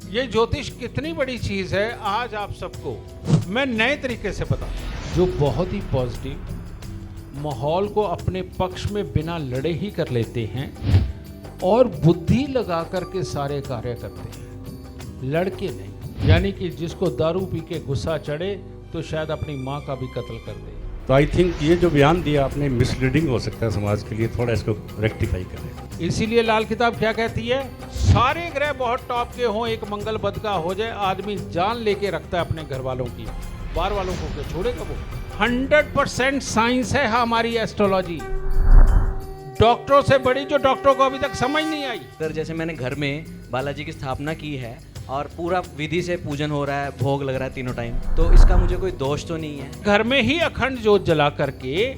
ये ज्योतिष कितनी बड़ी चीज है, आज आप सबको मैं नए तरीके से बताऊं, जो बहुत ही पॉजिटिव माहौल को अपने पक्ष में बिना लड़े ही कर लेते हैं और बुद्धि लगा करके सारे कार्य करते हैं, लड़के नहीं। यानी कि जिसको दारू पी के गुस्सा चढ़े तो शायद अपनी माँ का भी कत्ल कर दे। तो आई थिंक ये जो बयान दिया आपने मिसलीडिंग हो सकता है समाज के लिए, थोड़ा इसको रेक्टिफाई करें। इसीलिए लाल किताब क्या कहती है, सारे ग्रह बहुत टॉप के हों, एक मंगल बद का हो जाए, आदमी जान लेके रखता है अपने घर वालों की, बाहर वालों को क्या छोड़ेगा वो। 100% साइंस है हमारी एस्ट्रोलॉजी, डॉक्टरों से बड़ी, जो डॉक्टरों को अभी तक समझ नहीं आई। सर जैसे मैंने घर में बालाजी की स्थापना की है और पूरा विधि से पूजन हो रहा है, भोग लग रहा है तीनों टाइम, तो इसका मुझे कोई दोष तो नहीं है। घर में ही अखंड जोत जला करके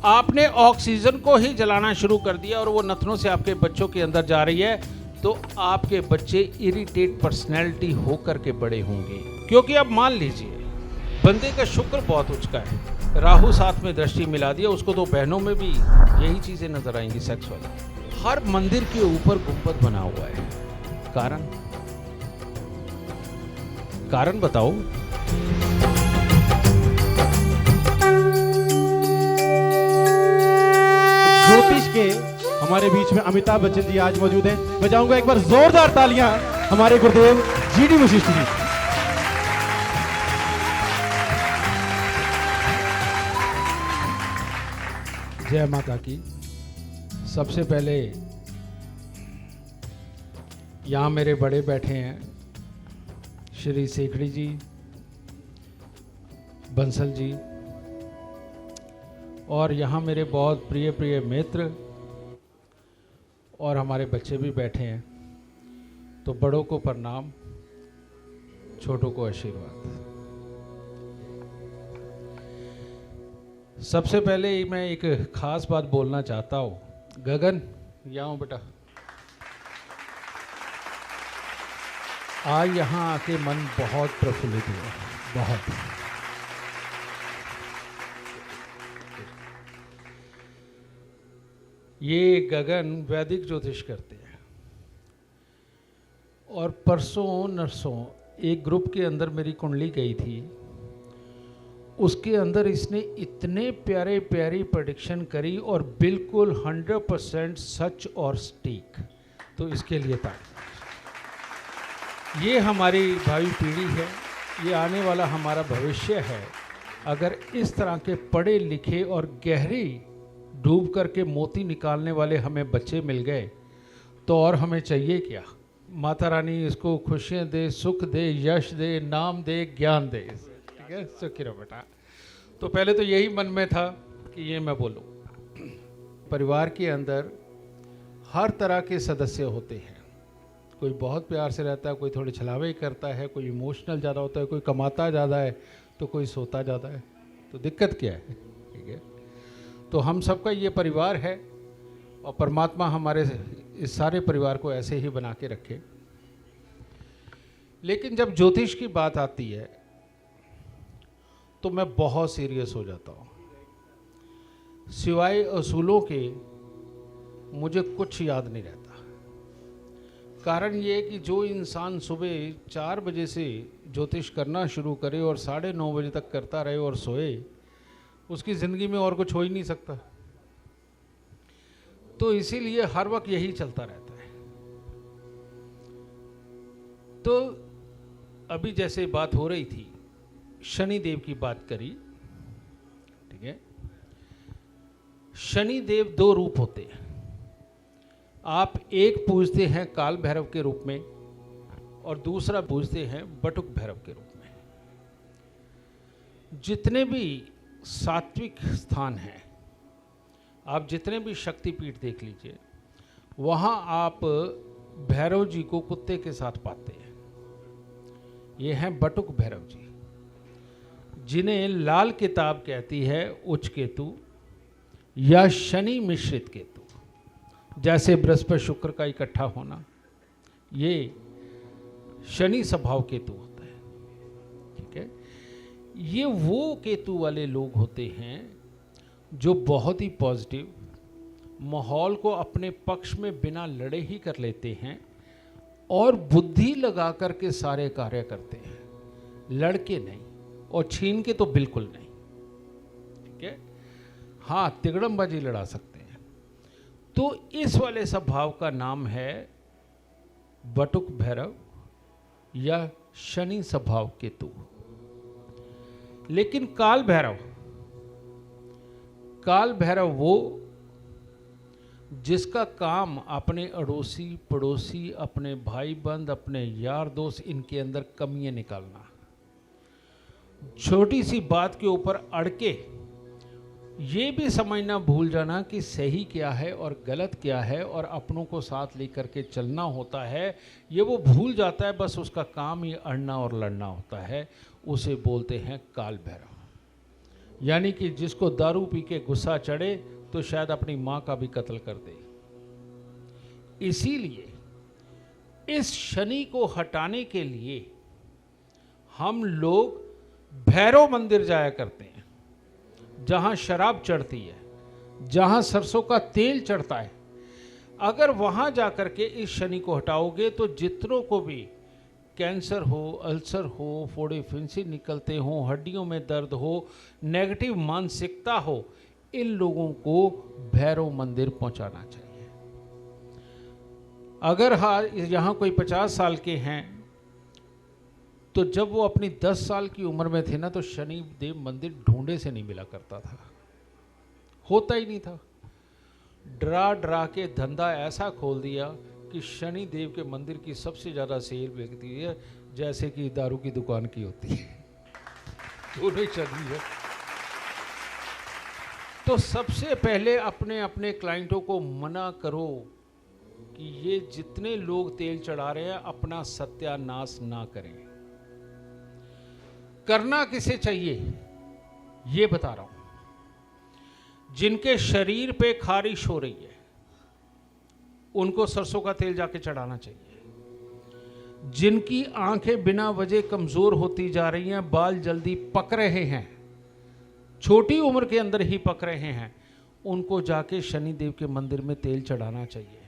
आपने ऑक्सीजन को ही जलाना शुरू कर दिया और वो नथनों से आपके बच्चों के अंदर जा रही है, तो आपके बच्चे इरिटेट पर्सनैलिटी होकर के बड़े होंगे। क्योंकि अब मान लीजिए बंदे का शुक्र बहुत उचका है, राहु साथ में दृष्टि मिला दिया उसको, तो बहनों में भी यही चीजें नजर आएंगी सेक्स वाली। हर मंदिर के ऊपर गुंबद बना हुआ है, कारण बताओ। ज्योतिष के हमारे बीच में अमिताभ बच्चन जी आज मौजूद हैं। मैं चाहूंगा एक बार जोरदार तालियां हमारे गुरुदेव जीडी वशिष्ठ जी। जय माता की। सबसे पहले यहाँ मेरे बड़े बैठे हैं, श्री सेखड़ी जी, बंसल जी, और यहाँ मेरे बहुत प्रिय मित्र और हमारे बच्चे भी बैठे हैं। तो बड़ों को प्रणाम, छोटों को आशीर्वाद। सबसे पहले मैं एक खास बात बोलना चाहता हूँ। गगन, यहाँ हूँ बेटा। आज यहाँ आके मन बहुत प्रफुल्लित हुआ, बहुत। ये गगन वैदिक ज्योतिष करते हैं और परसों नरसों एक ग्रुप के अंदर मेरी कुंडली गई थी, उसके अंदर इसने इतने प्यारे प्रेडिक्शन करी और बिल्कुल 100% सच और सटीक। तो इसके लिए था, ये हमारी भावी पीढ़ी है, ये आने वाला हमारा भविष्य है। अगर इस तरह के पढ़े लिखे और गहरी डूब करके मोती निकालने वाले हमें बच्चे मिल गए तो और हमें चाहिए क्या। माता रानी इसको खुशियाँ दे, सुख दे, यश दे, नाम दे, ज्ञान दे। ठीक है, सुखी रहो बेटा। तो पहले तो यही मन में था कि ये मैं बोलूँ। परिवार के अंदर हर तरह के सदस्य होते हैं, कोई बहुत प्यार से रहता है, कोई थोड़े छलावे करता है, कोई इमोशनल ज़्यादा होता है, कोई कमाता ज़्यादा है तो कोई सोता ज़्यादा है। तो दिक्कत क्या है, ठीक है। तो हम सबका ये परिवार है और परमात्मा हमारे इस सारे परिवार को ऐसे ही बना के रखे। लेकिन जब ज्योतिष की बात आती है तो मैं बहुत सीरियस हो जाता हूँ। सिवाय असूलों के मुझे कुछ याद नहीं रहता। कारण ये है कि जो इंसान सुबह 4 बजे से ज्योतिष करना शुरू करे और 9:30 बजे तक करता रहे और सोए, उसकी ज़िंदगी में और कुछ हो ही नहीं सकता। तो इसीलिए हर वक्त यही चलता रहता है। तो अभी जैसे बात हो रही थी, शनि देव की बात करी, ठीक है। शनि देव 2 रूप होते हैं। आप एक पूजते हैं काल भैरव के रूप में और दूसरा पूजते हैं बटुक भैरव के रूप में। जितने भी सात्विक स्थान हैं, आप जितने भी शक्तिपीठ देख लीजिए, वहाँ आप भैरव जी को कुत्ते के साथ पाते हैं। ये हैं बटुक भैरव जी, जिन्हें लाल किताब कहती है उच्च केतु या शनि मिश्रित केतु। जैसे बृहस्पति शुक्र का इकट्ठा होना, ये शनि स्वभाव केतु होता है, ठीक है। ये वो केतु वाले लोग होते हैं जो बहुत ही पॉजिटिव, माहौल को अपने पक्ष में बिना लड़े ही कर लेते हैं और बुद्धि लगा करके सारे कार्य करते हैं, लड़के नहीं और छीन के तो बिल्कुल नहीं। ठीक है, हाँ तिगड़मबाजी लड़ा सकते हैं। तो इस वाले स्वभाव का नाम है बटुक भैरव या शनि स्वभाव केतु। लेकिन काल भैरव वो जिसका काम अपने अड़ोसी पड़ोसी, अपने भाई बंद, अपने यार दोस्त, इनके अंदर कमियां निकालना, छोटी सी बात के ऊपर अड़के ये भी समझना भूल जाना कि सही क्या है और गलत क्या है और अपनों को साथ लेकर के चलना होता है, ये वो भूल जाता है। बस उसका काम ही अड़ना और लड़ना होता है। उसे बोलते हैं काल भैरव। यानी कि जिसको दारू पी के गुस्सा चढ़े तो शायद अपनी माँ का भी कत्ल कर दे। इसीलिए इस शनि को हटाने के लिए हम लोग भैरव मंदिर जाया करते हैं, जहां शराब चढ़ती है, जहां सरसों का तेल चढ़ता है। अगर वहां जाकर के इस शनि को हटाओगे तो जितनों को भी कैंसर हो, अल्सर हो, फोड़े फिंसी निकलते हो, हड्डियों में दर्द हो, नेगेटिव मानसिकता हो, इन लोगों को भैरव मंदिर पहुंचाना चाहिए। अगर यहाँ कोई 50 साल के हैं तो जब वो अपनी 10 साल की उम्र में थे ना, तो शनि देव मंदिर ढूंढे से नहीं मिला करता था, होता ही नहीं था। डरा डरा के धंधा ऐसा खोल दिया कि शनि देव के मंदिर की सबसे ज़्यादा सेल बिकती है, जैसे कि दारू की दुकान की होती है। दोनों ही शनि है। तो सबसे पहले अपने अपने क्लाइंटों को मना करो कि ये जितने लोग तेल चढ़ा रहे हैं अपना सत्यानाश ना करें। करना किसे चाहिए ये बता रहा हूं। जिनके शरीर पे खारिश हो रही है उनको सरसों का तेल जाके चढ़ाना चाहिए। जिनकी आंखें बिना वजह कमजोर होती जा रही हैं, बाल जल्दी पक रहे हैं, छोटी उम्र के अंदर ही पक रहे हैं, उनको जाके शनि देव के मंदिर में तेल चढ़ाना चाहिए।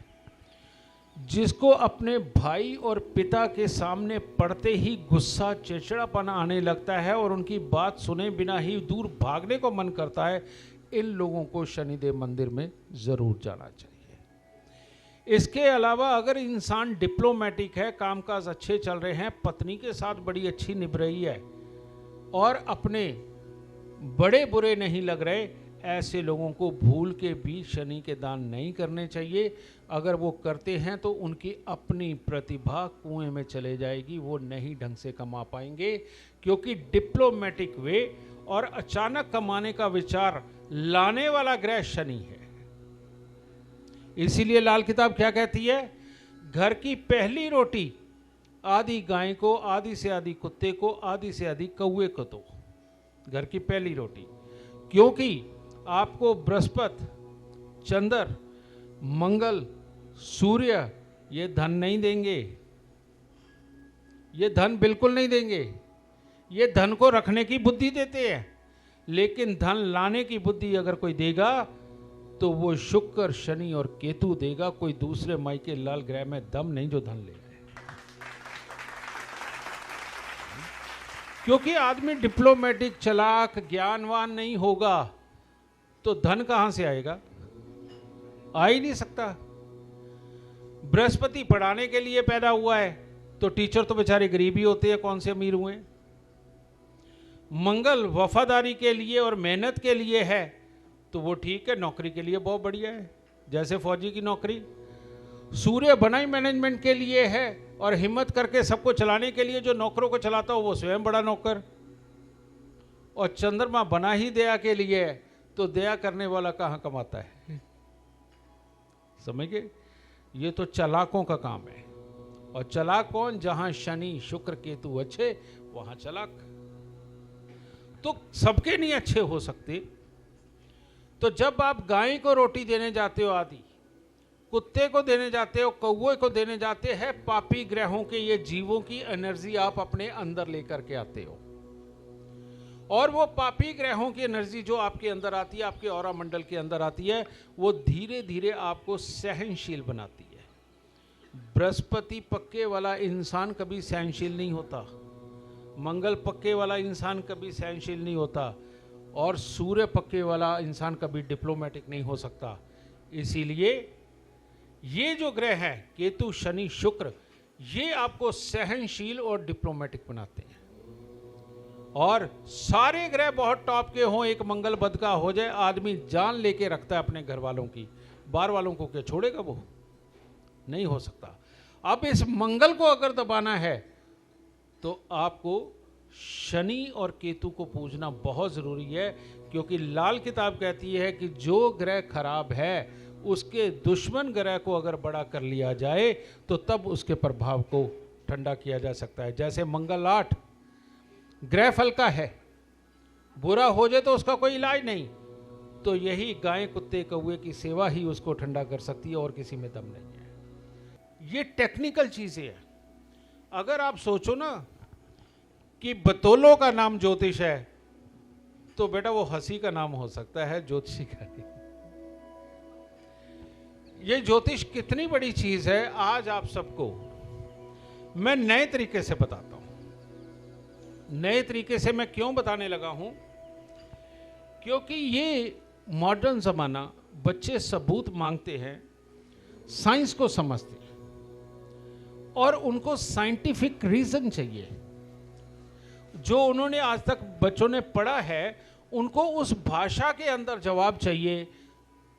जिसको अपने भाई और पिता के सामने पड़ते ही गुस्सा चिड़चिड़ापन आने लगता है और उनकी बात सुने बिना ही दूर भागने को मन करता है, इन लोगों को शनिदेव मंदिर में ज़रूर जाना चाहिए। इसके अलावा अगर इंसान डिप्लोमेटिक है, कामकाज अच्छे चल रहे हैं, पत्नी के साथ बड़ी अच्छी निभ रही है और अपने बड़े बुरे नहीं लग रहे, ऐसे लोगों को भूल के भी शनि के दान नहीं करने चाहिए। अगर वो करते हैं तो उनकी अपनी प्रतिभा कुएं में चले जाएगी, वो नहीं ढंग से कमा पाएंगे, क्योंकि डिप्लोमेटिक वे और अचानक कमाने का विचार लाने वाला ग्रह शनि है। इसीलिए लाल किताब क्या कहती है? घर की पहली रोटी आधी गाय को, आधी से आधी कुत्ते को, आधी से आधी कौवे को दो। घर की पहली रोटी, क्योंकि आपको बृहस्पति, चंद्र, मंगल, सूर्य ये धन नहीं देंगे, ये धन बिल्कुल नहीं देंगे। ये धन को रखने की बुद्धि देते हैं, लेकिन धन लाने की बुद्धि अगर कोई देगा तो वो शुक्र, शनि और केतु देगा। कोई दूसरे मायके लाल ग्रह में दम नहीं जो धन ले आए। क्योंकि आदमी डिप्लोमेटिक, चालाक, ज्ञानवान नहीं होगा तो धन कहां से आएगा? आ ही नहीं सकता। बृहस्पति पढ़ाने के लिए पैदा हुआ है तो टीचर तो बेचारे गरीब ही होते हैं, कौन से अमीर हुए। मंगल वफादारी के लिए और मेहनत के लिए है तो वो ठीक है, नौकरी के लिए बहुत बढ़िया है, जैसे फौजी की नौकरी। सूर्य बनाई मैनेजमेंट के लिए है और हिम्मत करके सबको चलाने के लिए, जो नौकरों को चलाता हो वो स्वयं बड़ा नौकर। और चंद्रमा बना ही दया के लिए है तो दया करने वाला कहां कमाता है? समझ गए? ये तो चालाकों का काम है। और चालाक कौन? जहां शनि, शुक्र, केतु अच्छे वहां चालाक। तो सबके नहीं अच्छे हो सकते। तो जब आप गाय को रोटी देने जाते हो आदि, कुत्ते को देने जाते हो, कौवे को देने जाते हैं, पापी ग्रहों के ये जीवों की एनर्जी आप अपने अंदर लेकर के आते हो। और वो पापी ग्रहों की एनर्जी जो आपके अंदर आती है, आपके ऑरा मंडल के अंदर आती है, वो धीरे धीरे आपको सहनशील बनाती है। बृहस्पति पक्के वाला इंसान कभी सहनशील नहीं होता, मंगल पक्के वाला इंसान कभी सहनशील नहीं होता, और सूर्य पक्के वाला इंसान कभी डिप्लोमेटिक नहीं हो सकता। इसीलिए ये जो ग्रह हैं केतु, शनि, शुक्र, ये आपको सहनशील और डिप्लोमेटिक बनाते हैं। और सारे ग्रह बहुत टॉप के हों, एक मंगल बद का हो जाए, आदमी जान लेके रखता है अपने घर वालों की, बाहर वालों को क्या छोड़ेगा? वो नहीं हो सकता। अब इस मंगल को अगर दबाना है तो आपको शनि और केतु को पूजना बहुत ज़रूरी है, क्योंकि लाल किताब कहती है कि जो ग्रह खराब है उसके दुश्मन ग्रह को अगर बड़ा कर लिया जाए तो तब उसके प्रभाव को ठंडा किया जा सकता है। जैसे मंगल 8 ग्रह फल का है, बुरा हो जाए तो उसका कोई इलाज नहीं, तो यही गाय, कुत्ते, कौवे की सेवा ही उसको ठंडा कर सकती है, और किसी में दम नहीं है। ये टेक्निकल चीज़ें हैं। अगर आप सोचो ना कि बतौलों का नाम ज्योतिष है, तो बेटा वो हंसी का नाम हो सकता है, ज्योतिषी का नहीं। ये ज्योतिष कितनी बड़ी चीज है, आज आप सबको मैं नए तरीके से बताता हूं। नए तरीके से मैं क्यों बताने लगा हूं? क्योंकि ये मॉडर्न जमाना, बच्चे सबूत मांगते हैं, साइंस को समझते हैं और उनको साइंटिफिक रीजन चाहिए। जो उन्होंने आज तक बच्चों ने पढ़ा है उनको उस भाषा के अंदर जवाब चाहिए,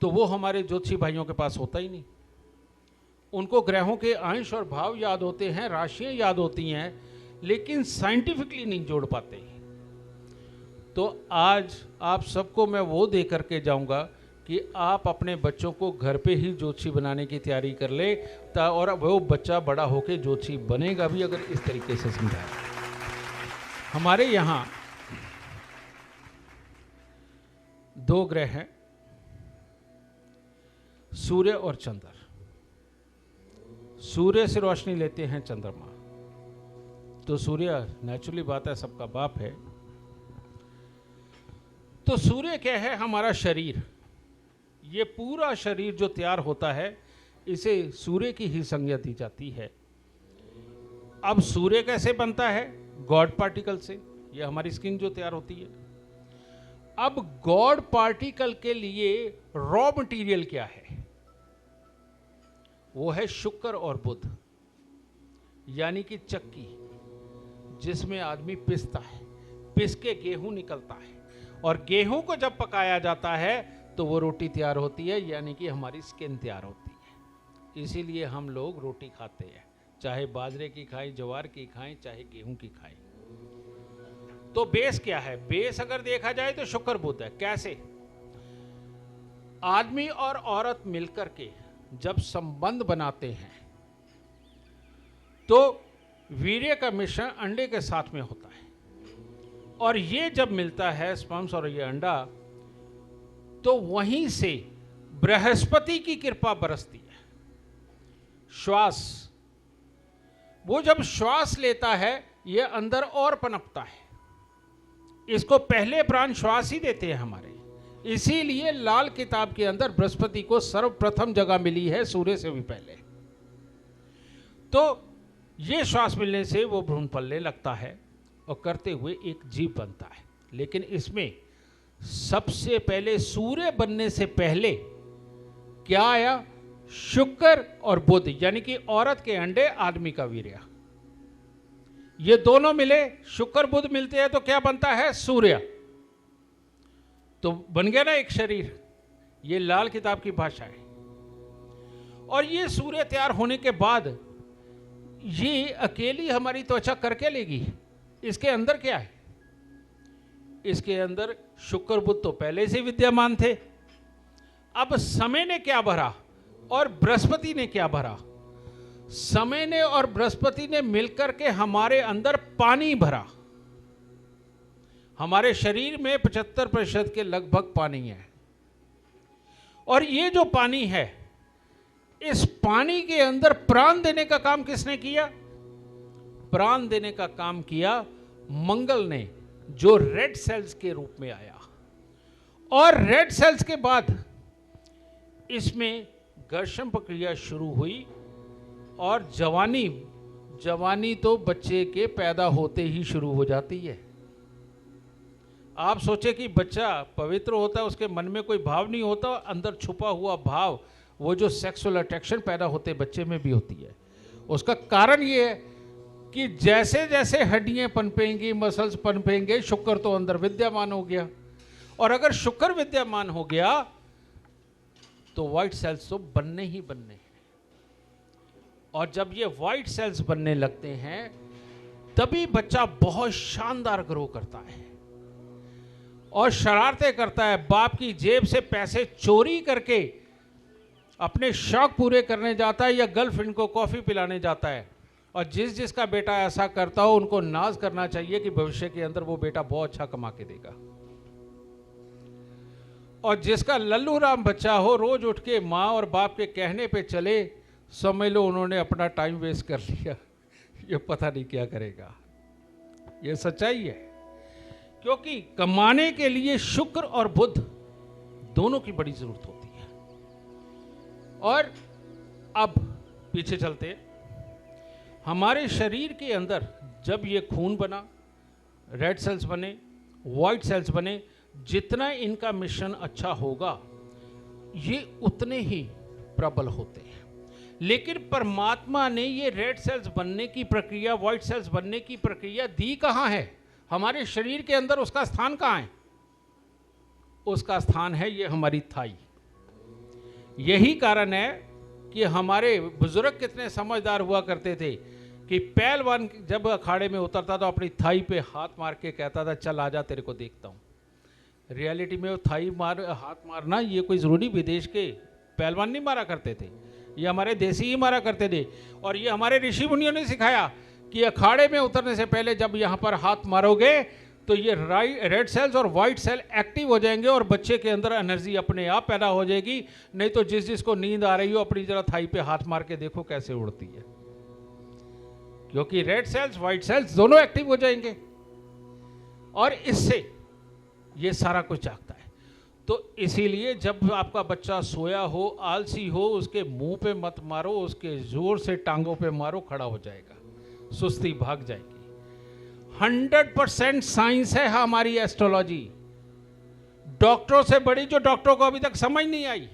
तो वो हमारे ज्योतिषी भाइयों के पास होता ही नहीं। उनको ग्रहों के अंश और भाव याद होते हैं, राशियां याद होती हैं, लेकिन साइंटिफिकली नहीं जोड़ पाते। तो आज आप सबको मैं वो दे करके जाऊंगा कि आप अपने बच्चों को घर पे ही ज्योतिषी बनाने की तैयारी कर ले, और वो बच्चा बड़ा होकर ज्योतिषी बनेगा भी अगर इस तरीके से समझाए। हमारे यहाँ 2 ग्रह हैं, सूर्य और चंद्र। सूर्य से रोशनी लेते हैं चंद्रमा, तो सूर्य नेचुरली बात है सबका बाप है। तो सूर्य क्या है? हमारा शरीर। ये पूरा शरीर जो तैयार होता है इसे सूर्य की ही संज्ञा दी जाती है। अब सूर्य कैसे बनता है? गॉड पार्टिकल से। ये हमारी स्किन जो तैयार होती है। अब गॉड पार्टिकल के लिए रॉ मटेरियल क्या है? वो है शुक्र और बुध, यानी कि चक्की, जिसमें आदमी पिसता है, पिस के गेहूं निकलता है, और गेहूं को जब पकाया जाता है तो वो रोटी तैयार होती है, यानी कि हमारी स्किन तैयार होती है। इसीलिए हम लोग रोटी खाते हैं, चाहे बाजरे की खाएं, ज्वार की खाएं, चाहे गेहूं की खाएं। तो बेस क्या है? बेस अगर देखा जाए तो शुक्र बुध है। कैसे? आदमी और औरत मिलकर के जब संबंध बनाते हैं तो वीर्य का मिश्रण अंडे के साथ में होता है, और ये जब मिलता है स्पर्म्स और ये अंडा, तो वहीं से बृहस्पति की कृपा बरसती है। श्वास, वो जब श्वास लेता है ये अंदर और पनपता है। इसको पहले प्राण श्वास ही देते हैं हमारे। इसीलिए लाल किताब के अंदर बृहस्पति को सर्वप्रथम जगह मिली है, सूर्य से भी पहले। तो ये श्वास मिलने से वो भ्रूण पलने लगता है और करते हुए एक जीव बनता है। लेकिन इसमें सबसे पहले सूर्य बनने से पहले क्या आया? शुक्र और बुध, यानी कि औरत के अंडे, आदमी का वीर्य। ये दोनों मिले, शुक्र बुध मिलते हैं तो क्या बनता है? सूर्य। तो बन गया ना एक शरीर। ये लाल किताब की भाषा है। और ये सूर्य तैयार होने के बाद ये अकेली हमारी त्वचा करके लेगी। इसके अंदर क्या है? इसके अंदर शुक्र बुध तो पहले से विद्यमान थे। अब समय ने क्या भरा और बृहस्पति ने क्या भरा? समय ने और बृहस्पति ने मिलकर के हमारे अंदर पानी भरा। हमारे शरीर में 75% के लगभग पानी है, और ये जो पानी है, इस पानी के अंदर प्राण देने का काम किसने किया? प्राण देने का काम किया मंगल ने, जो रेड सेल्स के रूप में आया। और रेड सेल्स के बाद इसमें घर्षण प्रक्रिया शुरू हुई और जवानी तो बच्चे के पैदा होते ही शुरू हो जाती है। आप सोचे कि बच्चा पवित्र होता है, उसके मन में कोई भाव नहीं होता, अंदर छुपा हुआ भाव, वो जो सेक्सुअल अट्रैक्शन पैदा होते बच्चे में भी होती है। उसका कारण ये है कि जैसे जैसे हड्डियां पनपेंगी, मसल्स पनपेंगे, शुक्र तो अंदर विद्यमान हो गया, और अगर शुक्र विद्यमान हो गया तो व्हाइट सेल्स तो बनने ही बनने हैं। और जब ये व्हाइट सेल्स बनने लगते हैं तभी बच्चा बहुत शानदार ग्रो करता है और शरारतें करता है, बाप की जेब से पैसे चोरी करके अपने शौक पूरे करने जाता है या गर्लफ्रेंड को कॉफी पिलाने जाता है। और जिसका बेटा ऐसा करता हो उनको नाज करना चाहिए कि भविष्य के अंदर वो बेटा बहुत अच्छा कमा के देगा। और जिसका लल्लू राम बच्चा हो, रोज उठ के माँ और बाप के कहने पे चले, समझ लो उन्होंने अपना टाइम वेस्ट कर लिया, ये पता नहीं क्या करेगा। ये सच्चाई है, क्योंकि कमाने के लिए शुक्र और बुध दोनों की बड़ी जरूरत होती है। और अब पीछे चलते हैं, हमारे शरीर के अंदर जब ये खून बना, रेड सेल्स बने, व्हाइट सेल्स बने, जितना इनका मिश्रण अच्छा होगा ये उतने ही प्रबल होते हैं। लेकिन परमात्मा ने ये रेड सेल्स बनने की प्रक्रिया, व्हाइट सेल्स बनने की प्रक्रिया दी कहाँ है? हमारे शरीर के अंदर उसका स्थान कहाँ है? उसका स्थान है ये हमारी थाई। यही कारण है कि हमारे बुजुर्ग कितने समझदार हुआ करते थे कि पहलवान जब अखाड़े में उतरता तो अपनी थाई पे हाथ मार के कहता था, चल आजा तेरे को देखता हूँ। रियलिटी में वो थाई हाथ मारना ये कोई ज़रूरी विदेश के पहलवान नहीं मारा करते थे, ये हमारे देसी ही मारा करते थे। और ये हमारे ऋषि मुनियों ने सिखाया कि अखाड़े में उतरने से पहले जब यहाँ पर हाथ मारोगे तो ये रेड सेल्स और वाइट सेल एक्टिव हो जाएंगे और बच्चे के अंदर एनर्जी अपने आप पैदा हो जाएगी। नहीं तो जिसको नींद आ रही हो अपनी जरा थाई पे हाथ मार के देखो कैसे उड़ती है, क्योंकि रेड सेल्स वाइट सेल्स दोनों एक्टिव हो जाएंगे और इससे ये सारा कुछ जागता है। तो इसीलिए जब आपका बच्चा सोया हो, आलसी हो, उसके मुंह पे मत मारो, उसके जोर से टांगों पे मारो, खड़ा हो जाएगा, सुस्ती भाग जाएगी। 100% साइंस है हमारी एस्ट्रोलॉजी, डॉक्टरों से बड़ी, जो डॉक्टरों को अभी तक समझ नहीं आई।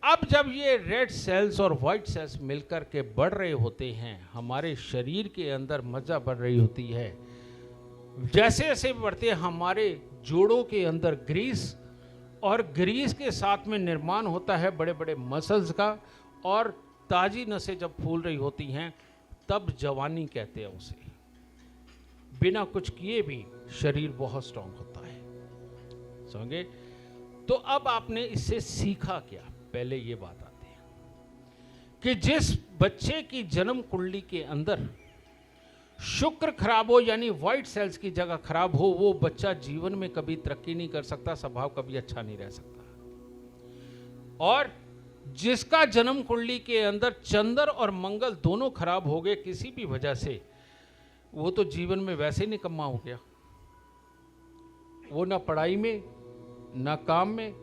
अब जब ये रेड सेल्स और वाइट सेल्स मिलकर के बढ़ रहे होते हैं, हमारे शरीर के अंदर मज्जा बढ़ रही होती है, जैसे जैसे बढ़ते हमारे जोड़ों के अंदर ग्रीस, और ग्रीस के साथ में निर्माण होता है बड़े बड़े मसल्स का, और ताजी नसें जब फूल रही होती हैं तब जवानी कहते हैं उसे। बिना कुछ किए भी शरीर बहुत स्ट्रांग होता है, समझे? तो अब आपने इससे सीखा क्या? पहले ये बात आती है कि जिस बच्चे की जन्म कुंडली के अंदर शुक्र खराब हो, यानी व्हाइट सेल्स की जगह खराब हो, वो बच्चा जीवन में कभी तरक्की नहीं कर सकता, स्वभाव कभी अच्छा नहीं रह सकता। और जिसका जन्म कुंडली के अंदर चंद्र और मंगल दोनों खराब हो गए किसी भी वजह से, वो तो जीवन में वैसे ही निकम्मा हो गया। वो ना पढ़ाई में, ना काम में,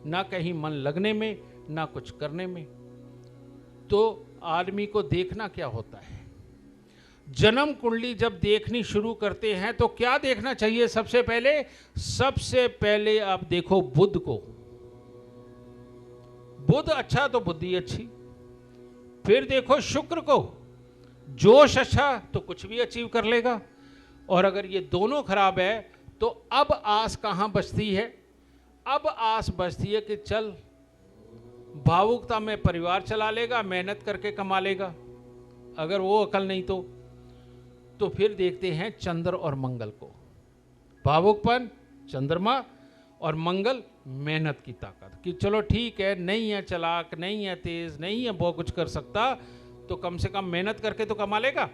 ना कहीं मन लगने में, ना कुछ करने में। तो आदमी को देखना क्या होता है? जन्म कुंडली जब देखनी शुरू करते हैं तो क्या देखना चाहिए? सबसे पहले आप देखो बुध को। बुध अच्छा तो बुद्धि अच्छी। फिर देखो शुक्र को, जोश अच्छा तो कुछ भी अचीव कर लेगा। और अगर ये दोनों खराब है तो अब आस कहां बचती है? अब आस बचती है कि चल भावुकता में परिवार चला लेगा, मेहनत करके कमा लेगा। अगर वो अकल नहीं तो फिर देखते हैं चंद्र और मंगल को। भावुकपन चंद्रमा और मंगल मेहनत की ताकत, कि चलो ठीक है, नहीं है चालाक, नहीं है तेज, नहीं है बहुत कुछ कर सकता, तो कम से कम मेहनत करके तो कमा लेगा।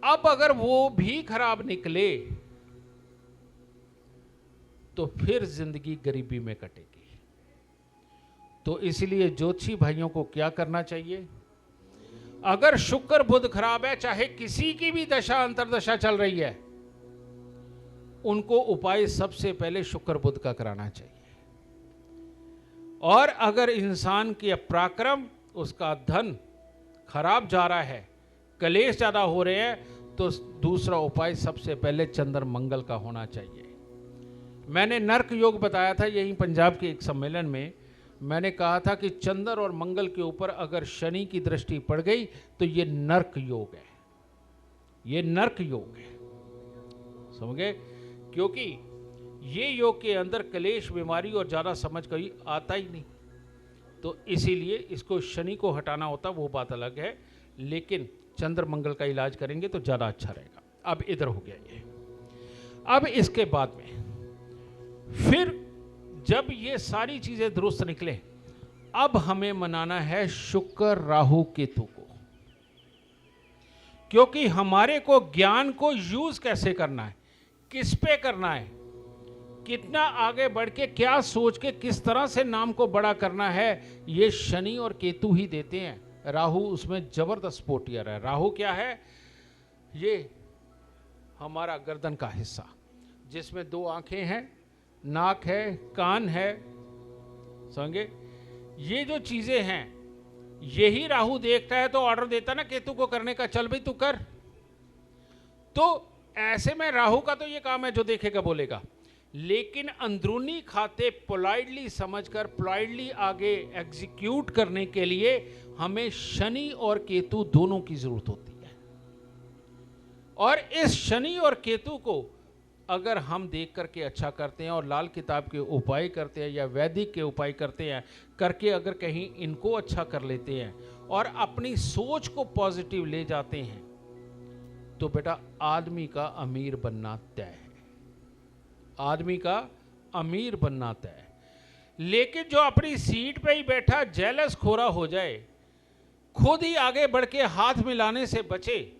अब अगर वो भी खराब निकले तो फिर जिंदगी गरीबी में कटेगी। तो इसलिए ज्योतिषी भाइयों को क्या करना चाहिए? अगर शुक्र बुध खराब है, चाहे किसी की भी दशा अंतरदशा चल रही है, उनको उपाय सबसे पहले शुक्र बुध का कराना चाहिए। और अगर इंसान के पराक्रम, उसका धन खराब जा रहा है, कलेश ज़्यादा हो रहे हैं, तो दूसरा उपाय सबसे पहले चंद्र मंगल का होना चाहिए। मैंने नर्क योग बताया था यहीं पंजाब के एक सम्मेलन में। मैंने कहा था कि चंद्र और मंगल के ऊपर अगर शनि की दृष्टि पड़ गई तो ये नर्क योग है, ये नर्क योग है, समझ गए? क्योंकि ये योग के अंदर कलेश, बीमारी और ज़्यादा समझ कभी आता ही नहीं, तो इसीलिए इसको शनि को हटाना होता, वो बात अलग है, लेकिन चंद्र मंगल का इलाज करेंगे तो ज़्यादा अच्छा रहेगा। अब इधर हो गया ये। अब इसके बाद में फिर जब ये सारी चीज़ें दुरुस्त निकले, अब हमें मनाना है शुक्र राहु केतु को, क्योंकि हमारे को ज्ञान को यूज कैसे करना है, किस पे करना है, कितना आगे बढ़ के क्या सोच के किस तरह से नाम को बड़ा करना है, ये शनि और केतु ही देते हैं। राहु उसमें जबरदस्त पोटियर है। राहु क्या है? ये हमारा गर्दन का हिस्सा, जिसमें 2 आंखें हैं, नाक है, कान है, समझे? ये जो चीजें हैं यही राहु देखता है, तो ऑर्डर देता ना केतु को करने का, चल भाई तू कर। तो ऐसे में राहु का तो ये काम है जो देखेगा बोलेगा, लेकिन अंदरूनी खाते पोलाइटली समझकर पोलाइटली आगे एग्जीक्यूट करने के लिए हमें शनि और केतु दोनों की जरूरत होती है। और इस शनि और केतु को अगर हम देख करके अच्छा करते हैं और लाल किताब के उपाय करते हैं या वैदिक के उपाय करते हैं, करके अगर कहीं इनको अच्छा कर लेते हैं और अपनी सोच को पॉजिटिव ले जाते हैं, तो बेटा आदमी का अमीर बनना तय है, आदमी का अमीर बनना तय है। लेकिन जो अपनी सीट पे ही बैठा जेलस खोरा हो जाए, खुद ही आगे बढ़ के हाथ मिलाने से बचे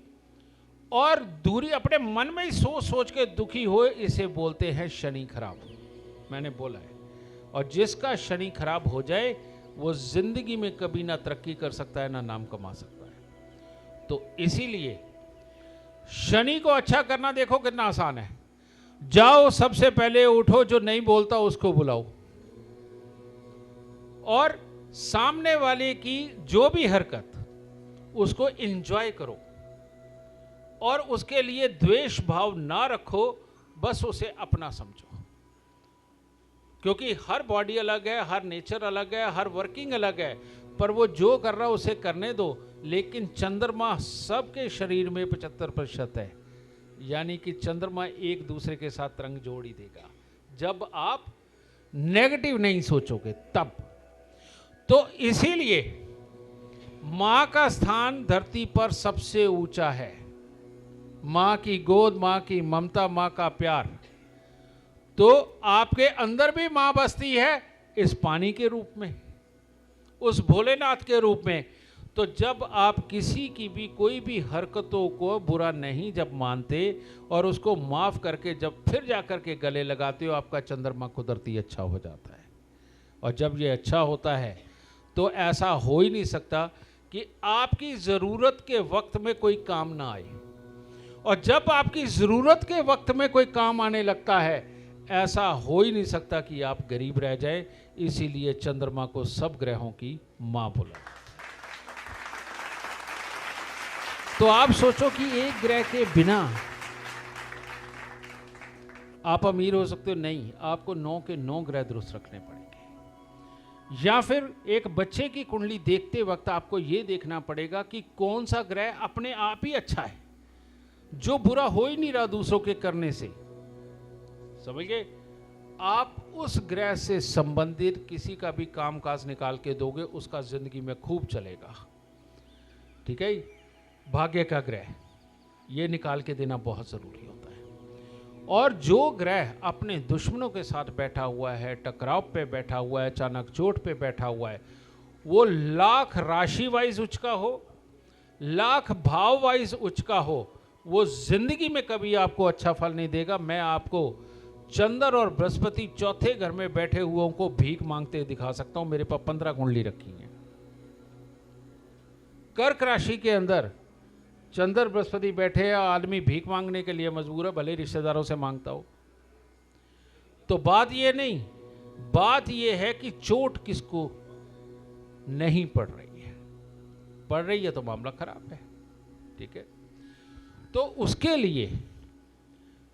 और दूरी अपने मन में ही सोच सोच के दुखी हो, इसे बोलते हैं शनि खराब। मैंने बोला है। और जिसका शनि खराब हो जाए वो जिंदगी में कभी ना तरक्की कर सकता है ना नाम कमा सकता है। तो इसीलिए शनि को अच्छा करना देखो कितना आसान है। जाओ सबसे पहले उठो, जो नहीं बोलता उसको बुलाओ और सामने वाले की जो भी हरकत उसको एंजॉय करो और उसके लिए द्वेष भाव ना रखो, बस उसे अपना समझो। क्योंकि हर बॉडी अलग है, हर नेचर अलग है, हर वर्किंग अलग है, पर वो जो कर रहा है उसे करने दो। लेकिन चंद्रमा सबके शरीर में 75% है, यानी कि चंद्रमा एक दूसरे के साथ रंग जोड़ ही देगा जब आप नेगेटिव नहीं सोचोगे तब। तो इसीलिए मां का स्थान धरती पर सबसे ऊंचा है। मां की गोद, मां की ममता, मां का प्यार। तो आपके अंदर भी मां बसती है इस पानी के रूप में, उस भोलेनाथ के रूप में। तो जब आप किसी की भी कोई भी हरकतों को बुरा नहीं जब मानते और उसको माफ करके जब फिर जाकर के गले लगाते हो, आपका चंद्रमा कुदरती अच्छा हो जाता है। और जब ये अच्छा होता है तो ऐसा हो ही नहीं सकता कि आपकी ज़रूरत के वक्त में कोई काम ना आए। और जब आपकी ज़रूरत के वक्त में कोई काम आने लगता है, ऐसा हो ही नहीं सकता कि आप गरीब रह जाए। इसीलिए चंद्रमा को सब ग्रहों की मां बोला। तो आप सोचो कि एक ग्रह के बिना आप अमीर हो सकते हो? नहीं, आपको 9 के 9 ग्रह दुरुस्त रखने पड़ेंगे। या फिर एक बच्चे की कुंडली देखते वक्त आपको यह देखना पड़ेगा कि कौन सा ग्रह अपने आप ही अच्छा है, जो बुरा हो ही नहीं रहा दूसरों के करने से। समझ गए? आप उस ग्रह से संबंधित किसी का भी कामकाज निकाल के दोगे, उसका जिंदगी में खूब चलेगा। ठीक है? भाग्य का ग्रह ये निकाल के देना बहुत जरूरी होता है। और जो ग्रह अपने दुश्मनों के साथ बैठा हुआ है, टकराव पे बैठा हुआ है, अचानक चोट पे बैठा हुआ है, वो लाख राशि वाइज उच्च का हो, लाख भाव वाइज उच्च का हो, वो जिंदगी में कभी आपको अच्छा फल नहीं देगा। मैं आपको चंद्र और बृहस्पति चौथे घर में बैठे हुओं को भीख मांगते दिखा सकता हूं। मेरे पास 15 कुंडली रखी हैं। कर्क राशि के अंदर चंद्र बृहस्पति बैठे, आदमी भीख मांगने के लिए मजबूर है, भले रिश्तेदारों से मांगता हो। तो बात ये नहीं, बात ये है कि चोट किसको नहीं पड़ रही है। बढ़ रही है तो मामला खराब है। ठीक है, तो उसके लिए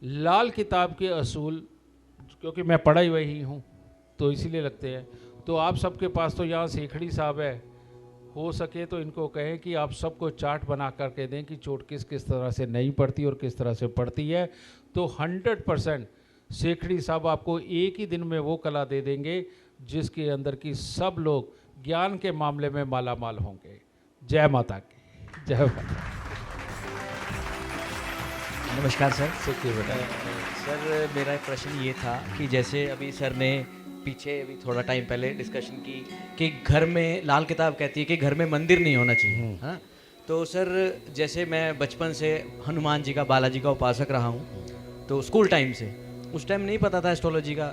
लाल किताब के असूल, क्योंकि मैं पढ़ा ही वही हूँ तो इसीलिए लगते हैं। तो आप सबके पास तो यहाँ सेखड़ी साहब है, हो सके तो इनको कहें कि आप सबको चार्ट बना करके दें कि चोट किस किस तरह से नहीं पड़ती और किस तरह से पड़ती है। तो 100% सेखड़ी साहब आपको एक ही दिन में वो कला दे देंगे जिसके अंदर की सब लोग ज्ञान के मामले में माला माल होंगे। जय माता की जय माता। नमस्कार सर। सुखी बेटा। सर मेरा एक प्रश्न ये था कि जैसे अभी सर ने पीछे अभी थोड़ा टाइम पहले डिस्कशन की कि घर में, लाल किताब कहती है कि घर में मंदिर नहीं होना चाहिए, हाँ। तो सर जैसे मैं बचपन से हनुमान जी का, बालाजी का उपासक रहा हूँ, तो स्कूल टाइम से, उस टाइम नहीं पता था एस्ट्रोलॉजी का,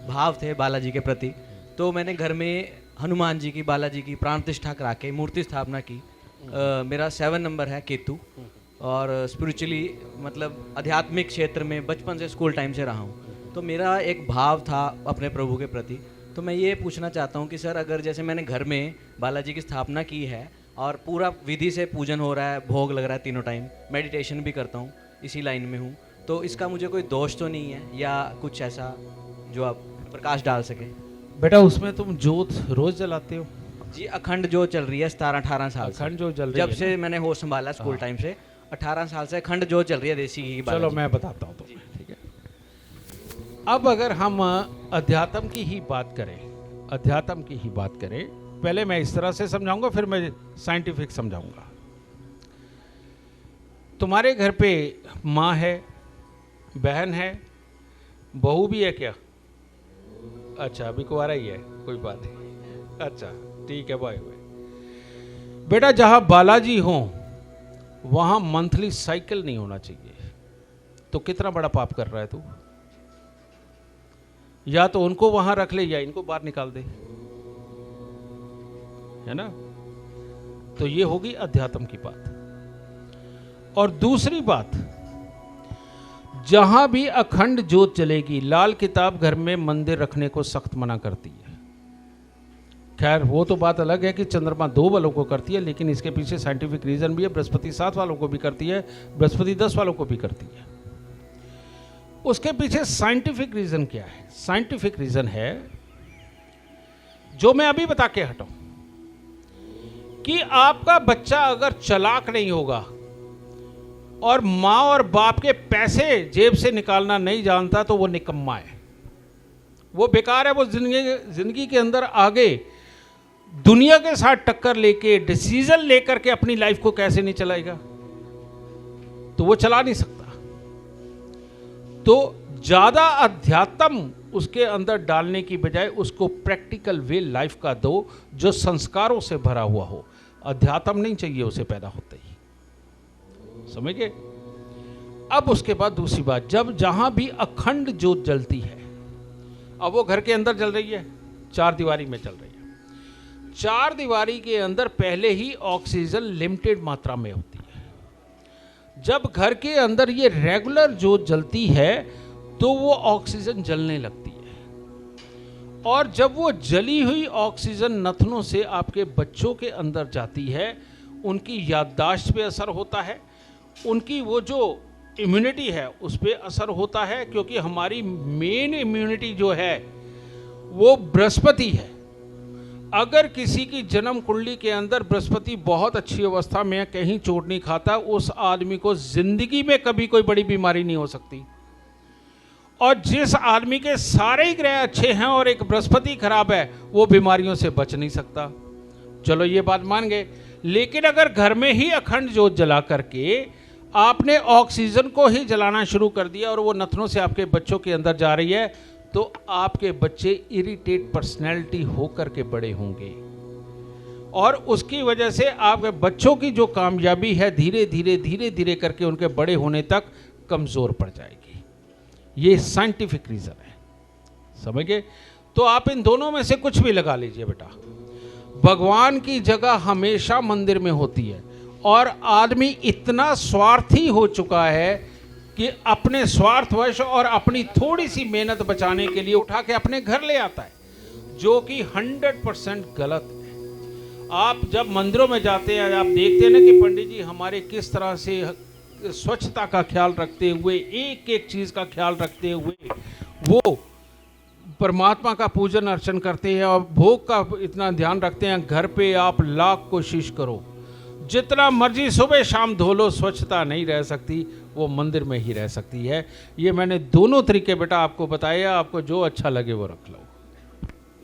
भाव थे बालाजी के प्रति, तो मैंने घर में हनुमान जी की, बालाजी की प्राण प्रतिष्ठा करा के मूर्ति स्थापना की। मेरा 7 नंबर है केतु, और स्पिरिचुअली मतलब आध्यात्मिक क्षेत्र में बचपन से, स्कूल टाइम से रहा हूँ। तो मेरा एक भाव था अपने प्रभु के प्रति। तो मैं ये पूछना चाहता हूँ कि सर अगर जैसे मैंने घर में बालाजी की स्थापना की है और पूरा विधि से पूजन हो रहा है, भोग लग रहा है तीनों टाइम, मेडिटेशन भी करता हूँ, इसी लाइन में हूँ, तो इसका मुझे कोई दोष तो नहीं है या कुछ ऐसा जो आप प्रकाश डाल सके? बेटा उसमें तुम जोत रोज जलाते हो? जी, अखंड जो चल रही है 17-18 साल से। अखंड जो जल रही जब है से मैंने होश संभाला स्कूल टाइम से, 18 साल से अखंड जो चल रही है देसी घी की। चलो मैं बताता हूँ तुम्हें, ठीक है। अब अगर हम अध्यात्म की ही बात करें, अध्यात्म की ही बात करें, पहले मैं इस तरह से समझाऊंगा फिर मैं साइंटिफिक समझाऊंगा। तुम्हारे घर पे माँ है, बहन है, बहू भी है क्या? अच्छा, अभी कुंवारा ही है, कोई बात नहीं। अच्छा ठीक है भाई। बेटा जहां बालाजी हो वहां मंथली साइकिल नहीं होना चाहिए। तो कितना बड़ा पाप कर रहा है तू? या तो उनको वहां रख ले या इनको बाहर निकाल दे, है ना? तो ये होगी अध्यात्म की बात। और दूसरी बात, जहां भी अखंड ज्योत चलेगी, लाल किताब घर में मंदिर रखने को सख्त मना करती है। खैर वो तो बात अलग है कि चंद्रमा 2 वालों को करती है, लेकिन इसके पीछे साइंटिफिक रीजन भी है। बृहस्पति 7 वालों को भी करती है, बृहस्पति 10 वालों को भी करती है। उसके पीछे साइंटिफिक रीजन क्या है? साइंटिफिक रीजन है जो मैं अभी बता के हटाऊं कि आपका बच्चा अगर चालाक नहीं होगा और माँ और बाप के पैसे जेब से निकालना नहीं जानता तो वो निकम्मा है, वो बेकार है। वो जिंदगी के अंदर आगे दुनिया के साथ टक्कर लेके, डिसीजन लेकर के अपनी लाइफ को कैसे नहीं चलाएगा? तो वो चला नहीं सकता। तो ज्यादा अध्यात्म उसके अंदर डालने की बजाय उसको प्रैक्टिकल वे लाइफ का दो जो संस्कारों से भरा हुआ हो। अध्यात्म नहीं चाहिए उसे पैदा होते ही, समझ गए? अब उसके बाद दूसरी बात, जब जहां भी अखंड ज्योत जलती है, अब वो घर के अंदर जल रही है, 4 दीवारी में चल रही है, 4 दीवारी के अंदर पहले ही ऑक्सीजन लिमिटेड मात्रा में होती है। जब घर के अंदर ये रेगुलर ज्योत जलती है तो वो ऑक्सीजन जलने लगती है, और जब वो जली हुई ऑक्सीजन नथनों से आपके बच्चों के अंदर जाती है, उनकी याददाश्त पे असर होता है, उनकी वो जो इम्यूनिटी है उस पर असर होता है, क्योंकि हमारी मेन इम्यूनिटी जो है वो बृहस्पति है। अगर किसी की जन्म कुंडली के अंदर बृहस्पति बहुत अच्छी अवस्था में कहीं चोट नहीं खाता, उस आदमी को जिंदगी में कभी कोई बड़ी बीमारी नहीं हो सकती। और जिस आदमी के सारे ही ग्रह अच्छे हैं और एक बृहस्पति खराब है, वो बीमारियों से बच नहीं सकता। चलो ये बात मान गए। लेकिन अगर घर में ही अखंड ज्योत जला करके आपने ऑक्सीजन को ही जलाना शुरू कर दिया और वो नथनों से आपके बच्चों के अंदर जा रही है, तो आपके बच्चे इरिटेट पर्सनैलिटी होकर के बड़े होंगे, और उसकी वजह से आपके बच्चों की जो कामयाबी है धीरे धीरे करके उनके बड़े होने तक कमज़ोर पड़ जाएगी। ये साइंटिफिक रीज़न है, समझ गए? तो आप इन दोनों में से कुछ भी लगा लीजिए बेटा। भगवान की जगह हमेशा मंदिर में होती है, और आदमी इतना स्वार्थी हो चुका है कि अपने स्वार्थवश और अपनी थोड़ी सी मेहनत बचाने के लिए उठा के अपने घर ले आता है, जो कि 100% गलत है। आप जब मंदिरों में जाते हैं, आप देखते हैं ना कि पंडित जी हमारे किस तरह से स्वच्छता का ख्याल रखते हुए, एक एक चीज़ का ख्याल रखते हुए वो परमात्मा का पूजन अर्चन करते हैं और भोग का इतना ध्यान रखते हैं। घर पे आप लाख कोशिश करो, जितना मर्जी सुबह शाम धो लो, स्वच्छता नहीं रह सकती, वो मंदिर में ही रह सकती है। ये मैंने दोनों तरीके बेटा आपको बताया, आपको जो अच्छा लगे वो रख लो।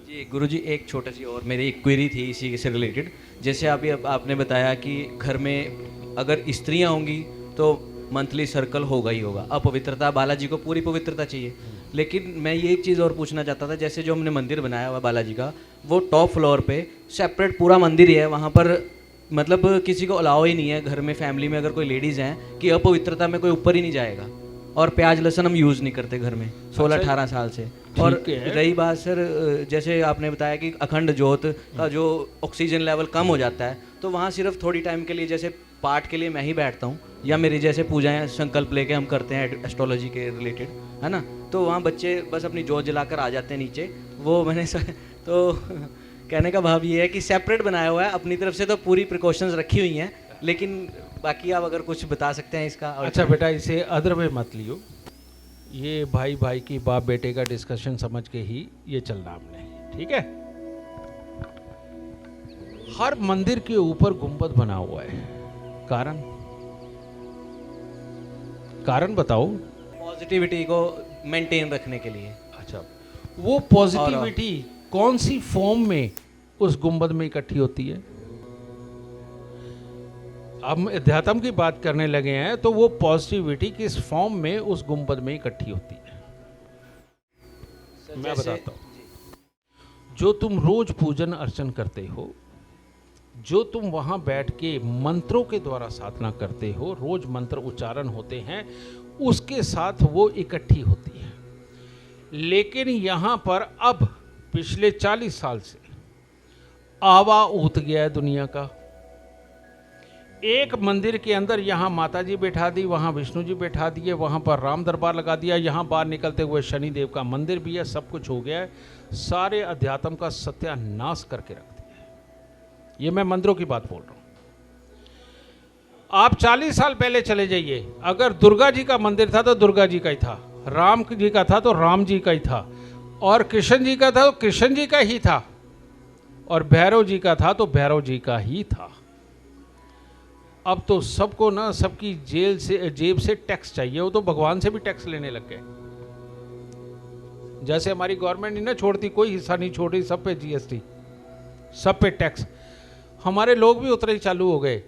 जी गुरुजी, एक छोटी सी और मेरी एक क्वेरी थी इसी से रिलेटेड। जैसे अभी आपने बताया कि घर में अगर स्त्रियां होंगी तो मंथली सर्कल होगा ही होगा, अपवित्रता, बालाजी को पूरी पवित्रता चाहिए। लेकिन मैं ये एक चीज़ और पूछना चाहता था, जैसे जो हमने मंदिर बनाया हुआ बालाजी का, वो टॉप फ्लोर पे सेपरेट पूरा मंदिर ही है, वहाँ पर मतलब किसी को अलाउ ही नहीं है घर में, फैमिली में अगर कोई लेडीज़ हैं कि अपवित्रता में कोई ऊपर ही नहीं जाएगा। और प्याज लहसुन हम यूज़ नहीं करते घर में 16-18 साल से। और रही बात सर, जैसे आपने बताया कि अखंड ज्योत का जो ऑक्सीजन लेवल कम हो जाता है, तो वहाँ सिर्फ थोड़ी टाइम के लिए, जैसे पाठ के लिए मैं ही बैठता हूँ या मेरी जैसे पूजाएं संकल्प लेके हम करते हैं एस्ट्रोलॉजी के रिलेटेड, है ना, तो वहाँ बच्चे बस अपनी जोत जलाकर आ जाते हैं नीचे। वो मैंने तो कहने का भाव ये है कि सेपरेट बनाया हुआ है, अपनी तरफ से तो पूरी प्रिकॉशंस रखी हुई हैं, लेकिन बाकी आप अगर कुछ बता सकते हैं इसका। अच्छा बेटा, इसे अदर में मत लियो, ये भाई भाई की, बाप बेटे का डिस्कशन समझ के ही ये चलना हमने, ठीक है। हर मंदिर के ऊपर गुंबद बना हुआ है, कारण बताओ। पॉजिटिविटी को मेंटेन रखने के लिए। अच्छा, वो पॉजिटिविटी कौन सी फॉर्म में उस गुंबद में इकट्ठी होती है? अब हम अध्यात्म की बात करने लगे हैं, तो वो पॉजिटिविटी किस फॉर्म में उस गुंबद में इकट्ठी होती है? मैं बताता हूँ। जो तुम रोज पूजन अर्चन करते हो, जो तुम वहां बैठ के मंत्रों के द्वारा साधना करते हो, रोज मंत्र उच्चारण होते हैं, उसके साथ वो इकट्ठी होती है। लेकिन यहां पर अब पिछले 40 साल से आवा उठ गया है दुनिया का। एक मंदिर के अंदर यहाँ माता जी बैठा दी, वहाँ विष्णु जी बैठा दिए, वहाँ पर राम दरबार लगा दिया, यहाँ बाहर निकलते हुए शनिदेव का मंदिर भी है, सब कुछ हो गया है। सारे अध्यात्म का सत्यानाश करके रख दिया है। ये मैं मंदिरों की बात बोल रहा हूँ। आप 40 साल पहले चले जाइए, अगर दुर्गा जी का मंदिर था तो दुर्गा जी का ही था, राम जी का था तो राम जी का ही था, और कृष्ण जी का था तो कृष्ण जी का ही था, और भैरव जी का था तो भैरव जी का ही था। अब तो सबको ना सबकी जेब से टैक्स चाहिए, वो तो भगवान से भी टैक्स लेने लग गए। जैसे हमारी गवर्नमेंट नहीं ना छोड़ती, कोई हिस्सा नहीं छोड़ रही, सब पे जीएसटी, सब पे टैक्स। हमारे लोग भी उतरे ही चालू हो गए।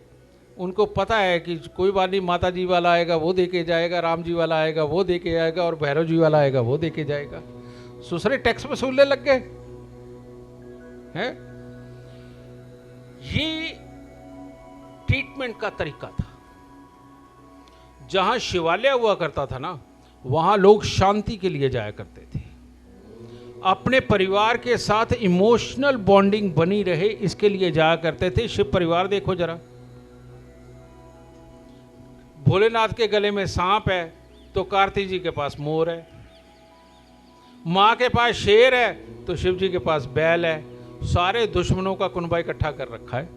उनको पता है कि कोई बात नहीं, माता जी वाला आएगा वो दे के जाएगा, राम जी वाला आएगा वो दे के जाएगा, और भैरव जी वाला आएगा वो दे के जाएगा। दूसरे टैक्स वसूलने लग गए हैं। ये ट्रीटमेंट का तरीका था। जहां शिवालय हुआ करता था ना, वहां लोग शांति के लिए जाया करते थे, अपने परिवार के साथ इमोशनल बॉन्डिंग बनी रहे, इसके लिए जाया करते थे। शिव परिवार देखो जरा, भोलेनाथ के गले में सांप है तो कार्तिक जी के पास मोर है, मां के पास शेर है तो शिव जी के पास बैल है। सारे दुश्मनों का कुनबा इकट्ठा कर रखा है,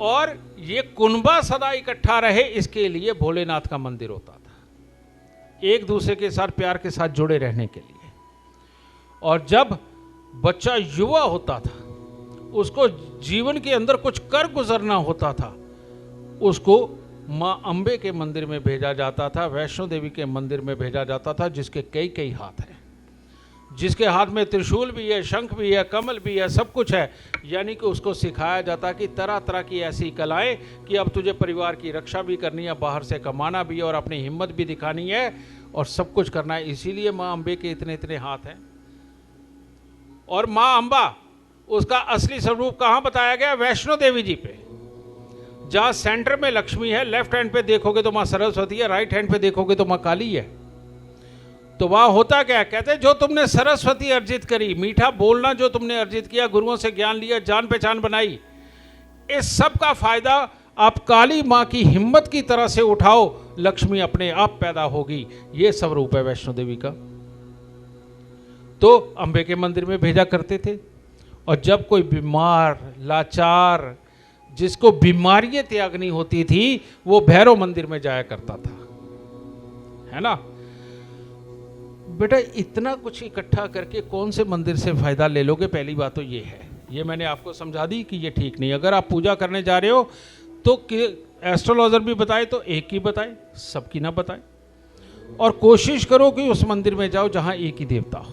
और ये कुनबा सदा इकट्ठा रहे, इसके लिए भोलेनाथ का मंदिर होता था, एक दूसरे के साथ प्यार के साथ जुड़े रहने के लिए। और जब बच्चा युवा होता था, उसको जीवन के अंदर कुछ कर गुजरना होता था, उसको माँ अम्बे के मंदिर में भेजा जाता था, वैष्णो देवी के मंदिर में भेजा जाता था, जिसके कई कई हाथ हैं, जिसके हाथ में त्रिशूल भी है, शंख भी है, कमल भी है, सब कुछ है। यानी कि उसको सिखाया जाता कि तरह तरह की ऐसी कलाएं कि अब तुझे परिवार की रक्षा भी करनी है, बाहर से कमाना भी है, और अपनी हिम्मत भी दिखानी है, और सब कुछ करना है। इसीलिए माँ अम्बे के इतने इतने हाथ हैं। और माँ अम्बा, उसका असली स्वरूप कहाँ बताया गया? वैष्णो देवी जी पे, जहाँ सेंटर में लक्ष्मी है, लेफ्ट हैंड पे देखोगे तो माँ सरस्वती है, राइट हैंड पे देखोगे तो माँ काली है। तो वहाँ होता क्या? कहते जो तुमने सरस्वती अर्जित करी, मीठा बोलना जो तुमने अर्जित किया, गुरुओं से ज्ञान लिया, जान पहचान बनाई, इस सब का फायदा आप काली माँ की हिम्मत की तरह से उठाओ, लक्ष्मी अपने आप पैदा होगी। ये स्वरूप है वैष्णो देवी का। तो अम्बे के मंदिर में भेजा करते थे। और जब कोई बीमार, लाचार, जिसको बीमारियां त्यागनी होती थी, वो भैरव मंदिर में जाया करता था, है ना। बेटा इतना कुछ इकट्ठा करके कौन से मंदिर से फायदा ले लोगे? पहली बात तो ये है, ये मैंने आपको समझा दी कि ये ठीक नहीं। अगर आप पूजा करने जा रहे हो तो एस्ट्रोलॉजर भी बताए तो एक ही बताए, सबकी ना बताए। और कोशिश करो कि उस मंदिर में जाओ जहां एक ही देवता हो,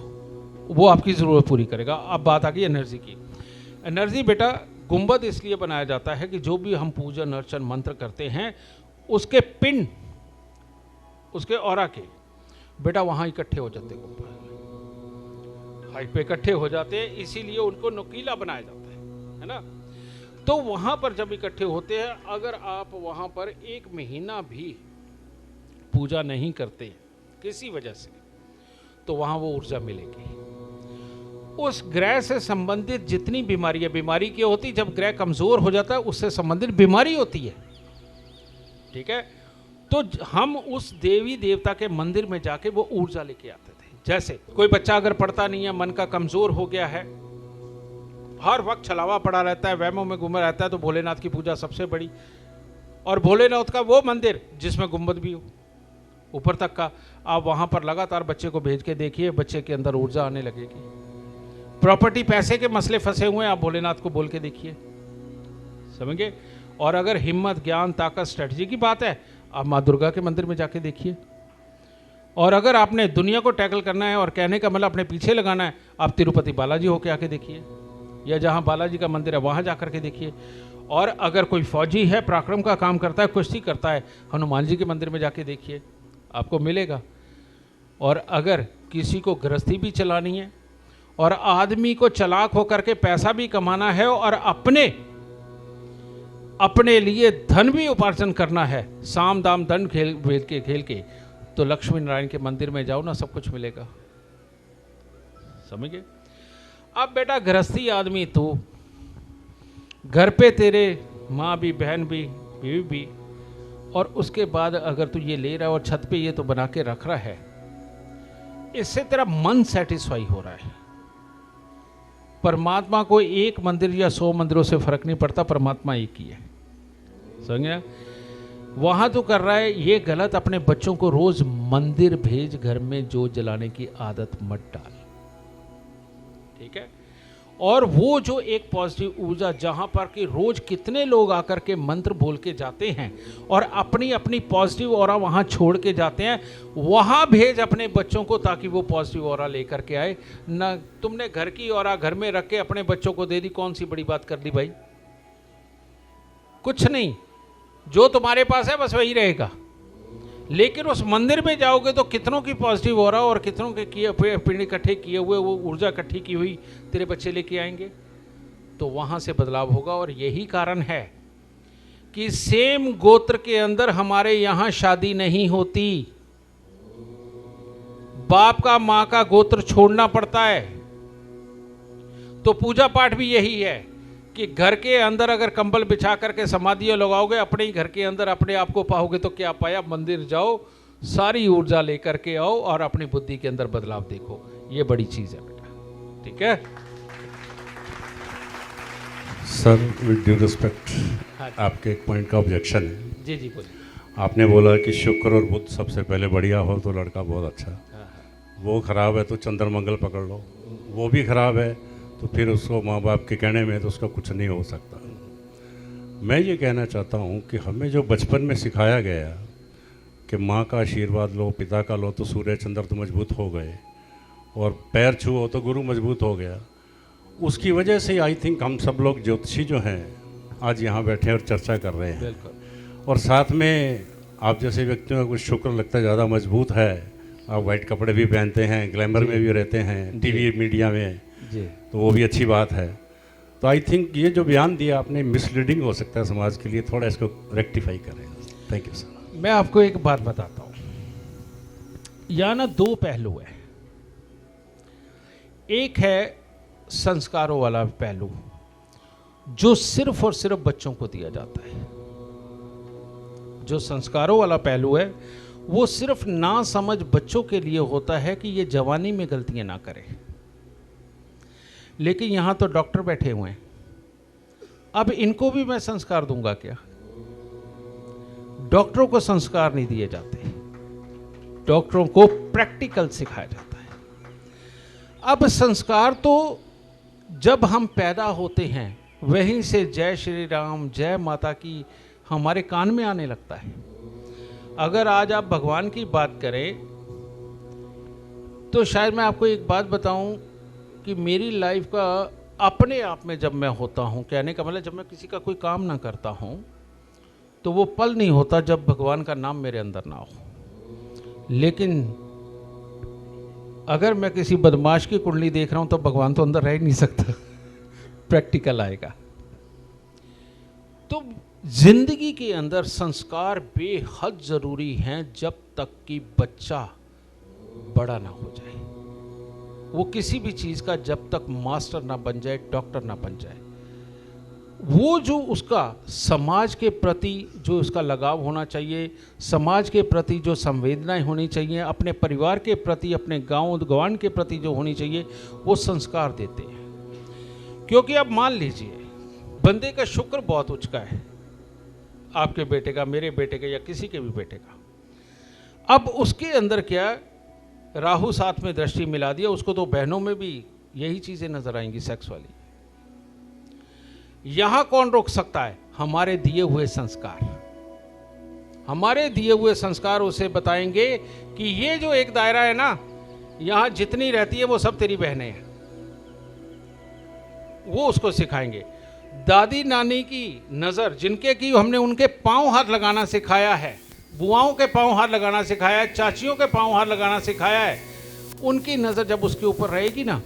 वो आपकी ज़रूरत पूरी करेगा। अब बात आ गई एनर्जी की। एनर्जी बेटा गुंबद इसलिए बनाया जाता है कि जो भी हम पूजन अर्चन मंत्र करते हैं, उसके पिंड, उसके ऑरा के बेटा वहाँ इकट्ठे हो जाते, गुंबद हाइट पे इकट्ठे हो जाते हैं, इसीलिए उनको नुकीला बनाया जाता है ना। तो वहाँ पर जब इकट्ठे होते हैं, अगर आप वहाँ पर 1 महीना भी पूजा नहीं करते किसी वजह से, तो वहाँ वो ऊर्जा मिलेगी। उस ग्रह से संबंधित जितनी बीमारियां, बीमारी क्या होती, जब ग्रह कमजोर हो जाता है उससे संबंधित बीमारी होती है, ठीक है। तो हम उस देवी देवता के मंदिर में जाके वो ऊर्जा लेके आते थे। जैसे कोई बच्चा अगर पढ़ता नहीं है, मन का कमजोर हो गया है, हर वक्त छलावा पड़ा रहता है, वहमों में घूमा रहता है, तो भोलेनाथ की पूजा सबसे बड़ी। और भोलेनाथ का वो मंदिर जिसमें गुंबद भी हो ऊपर तक का, आप वहां पर लगातार बच्चे को भेज के देखिए, बच्चे के अंदर ऊर्जा आने लगेगी। प्रॉपर्टी पैसे के मसले फंसे हुए हैं, आप भोलेनाथ को बोल के देखिए, समझे। और अगर हिम्मत, ज्ञान, ताकत, स्ट्रेटजी की बात है, आप माँ दुर्गा के मंदिर में जाके देखिए। और अगर आपने दुनिया को टैकल करना है और कहने का मतलब अपने पीछे लगाना है, आप तिरुपति बालाजी होके आके देखिए, या जहाँ बालाजी का मंदिर है वहाँ जा करके देखिए। और अगर कोई फौजी है, पराक्रम का काम करता है, कुश्ती करता है, हनुमान जी के मंदिर में जाके देखिए, आपको मिलेगा। और अगर किसी को गृहस्थी भी चलानी है और आदमी को चालाक होकर के पैसा भी कमाना है और अपने लिए धन भी उपार्जन करना है, साम दाम दंड खेल के, तो लक्ष्मी नारायण के मंदिर में जाओ ना, सब कुछ मिलेगा, समझे। अब बेटा गृहस्थी आदमी, तो घर पे तेरे माँ भी, बहन भी, बीवी भी, और उसके बाद अगर तू ये ले रहा है और छत पे ये तो बना के रख रहा है, इससे तेरा मन सेटिस्फाई हो रहा है। परमात्मा को 1 मंदिर या 100 मंदिरों से फर्क नहीं पड़ता, परमात्मा एक ही है, समझे। वहां तो कर रहा है ये गलत। अपने बच्चों को रोज मंदिर भेज, घर में जोत जलाने की आदत मत डाल, ठीक है। और वो जो एक पॉजिटिव ऊर्जा, जहां पर कि रोज कितने लोग आकर के मंत्र बोल के जाते हैं और अपनी अपनी पॉजिटिव ऑरा वहां छोड़ के जाते हैं, वहां भेज अपने बच्चों को, ताकि वो पॉजिटिव ऑरा लेकर के आए ना। तुमने घर की ऑरा घर में रख के अपने बच्चों को दे दी, कौन सी बड़ी बात कर ली भाई? कुछ नहीं, जो तुम्हारे पास है बस वही रहेगा। लेकिन उस मंदिर में जाओगे तो कितनों की पॉजिटिव ऑरा और कितनों के किए पिंड इकट्ठे किए हुए, वो ऊर्जा इकट्ठी की हुई तेरे बच्चे लेके आएंगे, तो वहां से बदलाव होगा। और यही कारण है कि सेम गोत्र के अंदर हमारे यहां शादी नहीं होती, बाप का मां का गोत्र छोड़ना पड़ता है। तो पूजा पाठ भी यही है कि घर के अंदर अगर कंबल बिछा करके समाधियां लगाओगे, अपने ही घर के अंदर अपने आप को पाओगे, तो क्या पाया? मंदिर जाओ, सारी ऊर्जा लेकर के आओ और अपनी बुद्धि के अंदर बदलाव देखो। ये बड़ी चीज है बेटा, ठीक है। सर विद ड्यू रिस्पेक्ट, आपके एक पॉइंट का ऑब्जेक्शन है। जी जी बोलिए। आपने बोला कि शुक्र और बुध सबसे पहले बढ़िया हो तो लड़का बहुत अच्छा, वो खराब है तो चंद्र मंगल पकड़ लो, वो भी खराब है तो फिर उसको माँ बाप के कहने में तो उसका कुछ नहीं हो सकता। मैं ये कहना चाहता हूँ कि हमें जो बचपन में सिखाया गया कि माँ का आशीर्वाद लो, पिता का लो तो सूर्य चंद्र तो मजबूत हो गए, और पैर छुओ तो गुरु मजबूत हो गया, उसकी वजह से आई थिंक हम सब लोग ज्योतिषी जो हैं आज यहाँ बैठे और चर्चा कर रहे हैं। और साथ में आप जैसे व्यक्तियों का कुछ शुक्र लगता है ज़्यादा मजबूत है, आप वाइट कपड़े भी पहनते हैं, ग्लैमर में भी रहते हैं, टीवी मीडिया में जी, तो वो भी अच्छी बात है। तो आई थिंक ये जो बयान दिया आपने मिसलीडिंग हो सकता है समाज के लिए, थोड़ा इसको रेक्टिफाई करें। Thank you sir. मैं आपको एक बात बताता हूँ, यहाँ ना 2 पहलू है। एक है संस्कारों वाला पहलू, जो सिर्फ और सिर्फ बच्चों को दिया जाता है। जो संस्कारों वाला पहलू है वो सिर्फ ना समझ बच्चों के लिए होता है कि ये जवानी में गलतियां ना करें। लेकिन यहाँ तो डॉक्टर बैठे हुए हैं, अब इनको भी मैं संस्कार दूंगा क्या? डॉक्टरों को संस्कार नहीं दिए जाते, डॉक्टरों को प्रैक्टिकल सिखाया जाता है। अब संस्कार तो जब हम पैदा होते हैं वहीं से जय श्री राम, जय माता की हमारे कान में आने लगता है। अगर आज आप भगवान की बात करें तो शायद मैं आपको एक बात बताऊं कि मेरी लाइफ का अपने आप में जब मैं होता हूं, कहने का मतलब जब मैं किसी का कोई काम ना करता हूं, तो वो पल नहीं होता जब भगवान का नाम मेरे अंदर ना हो। लेकिन अगर मैं किसी बदमाश की कुंडली देख रहा हूं तो भगवान तो अंदर रह ही नहीं सकता, प्रैक्टिकल आएगा। तो जिंदगी के अंदर संस्कार बेहद जरूरी हैं जब तक कि बच्चा बड़ा ना हो जाए। वो किसी भी चीज का जब तक मास्टर ना बन जाए, डॉक्टर ना बन जाए, वो जो उसका समाज के प्रति जो उसका लगाव होना चाहिए, समाज के प्रति जो संवेदनाएं होनी चाहिए, अपने परिवार के प्रति, अपने गांव गवान के प्रति जो होनी चाहिए, वो संस्कार देते हैं। क्योंकि अब मान लीजिए बंदे का शुक्र बहुत उचका है, आपके बेटे का, मेरे बेटे का, या किसी के भी बेटे का। अब उसके अंदर क्या, राहु साथ में दृष्टि मिला दिया, उसको तो बहनों में भी यही चीजें नजर आएंगी सेक्स वाली। यहां कौन रोक सकता है? हमारे दिए हुए संस्कार। हमारे दिए हुए संस्कार उसे बताएंगे कि ये जो एक दायरा है ना, यहां जितनी रहती है वो सब तेरी बहनें हैं, वो उसको सिखाएंगे। दादी नानी की नजर जिनके की हमने उनके पांव हाथ लगाना सिखाया है, बुआओं के पांव हाथ लगाना सिखाया है, चाचियों के पांव हाथ लगाना सिखाया है, उनकी नजर जब उसके ऊपर रहेगी ना,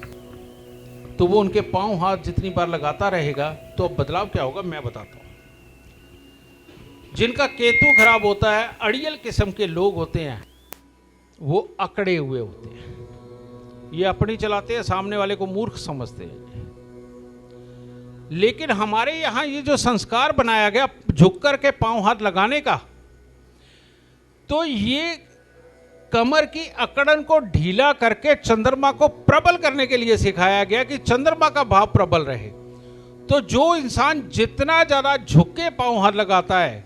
तो वो उनके पांव हाथ जितनी बार लगाता रहेगा तो अब बदलाव क्या होगा मैं बताता हूं। जिनका केतु खराब होता है, अड़ियल किस्म के लोग होते हैं, वो अकड़े हुए होते हैं, ये अपनी चलाते हैं, सामने वाले को मूर्ख समझते हैं। लेकिन हमारे यहां ये जो संस्कार बनाया गया झुक करके पांव हाथ लगाने का, तो ये कमर की अकड़न को ढीला करके चंद्रमा को प्रबल करने के लिए सिखाया गया कि चंद्रमा का भाव प्रबल रहे। तो जो इंसान जितना ज्यादा झुक के पांव हाथ लगाता है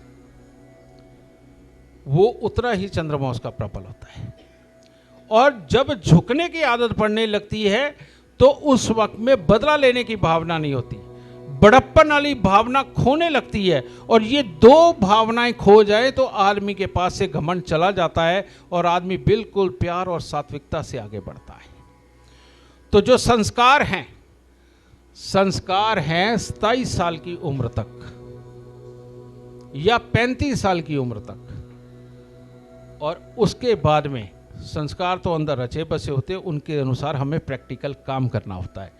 वो उतना ही चंद्रमा उसका प्रबल होता है। और जब झुकने की आदत पड़ने लगती है तो उस वक्त में बदला लेने की भावना नहीं होती, बड़प्पन वाली भावना खोने लगती है। और ये दो भावनाएं खो जाए तो आदमी के पास से घमंड चला जाता है और आदमी बिल्कुल प्यार और सात्विकता से आगे बढ़ता है। तो जो संस्कार हैं 27 साल की उम्र तक या 35 साल की उम्र तक, और उसके बाद में संस्कार तो अंदर रचे बसे होते हैं, उनके अनुसार हमें प्रैक्टिकल काम करना होता है।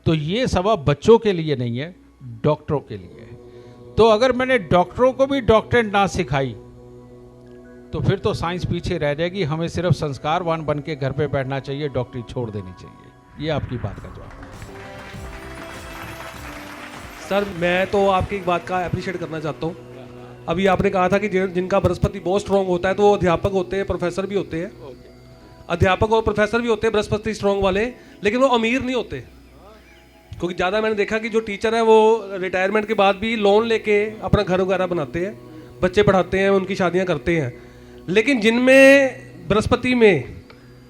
तो ये सवाल बच्चों के लिए नहीं है, डॉक्टरों के लिए है। तो अगर मैंने डॉक्टरों को भी डॉक्टरेट ना सिखाई तो फिर तो साइंस पीछे रह जाएगी। हमें सिर्फ संस्कारवान बन के घर पे बैठना चाहिए, डॉक्टरी छोड़ देनी चाहिए। ये आपकी बात का जवाब है। सर मैं तो आपकी एक बात का अप्रिशिएट करना चाहता हूँ। अभी आपने कहा था कि जिनका बृहस्पति बहुत स्ट्रांग होता है तो वो अध्यापक होते हैं, प्रोफेसर भी होते हैं, अध्यापक और प्रोफेसर भी होते हैं बृहस्पति स्ट्रांग वाले, लेकिन वो अमीर नहीं होते। क्योंकि ज़्यादा मैंने देखा कि जो टीचर है वो रिटायरमेंट के बाद भी लोन लेके अपना घर वगैरह बनाते हैं, बच्चे पढ़ाते हैं, उनकी शादियां करते हैं। लेकिन जिनमें बृहस्पति में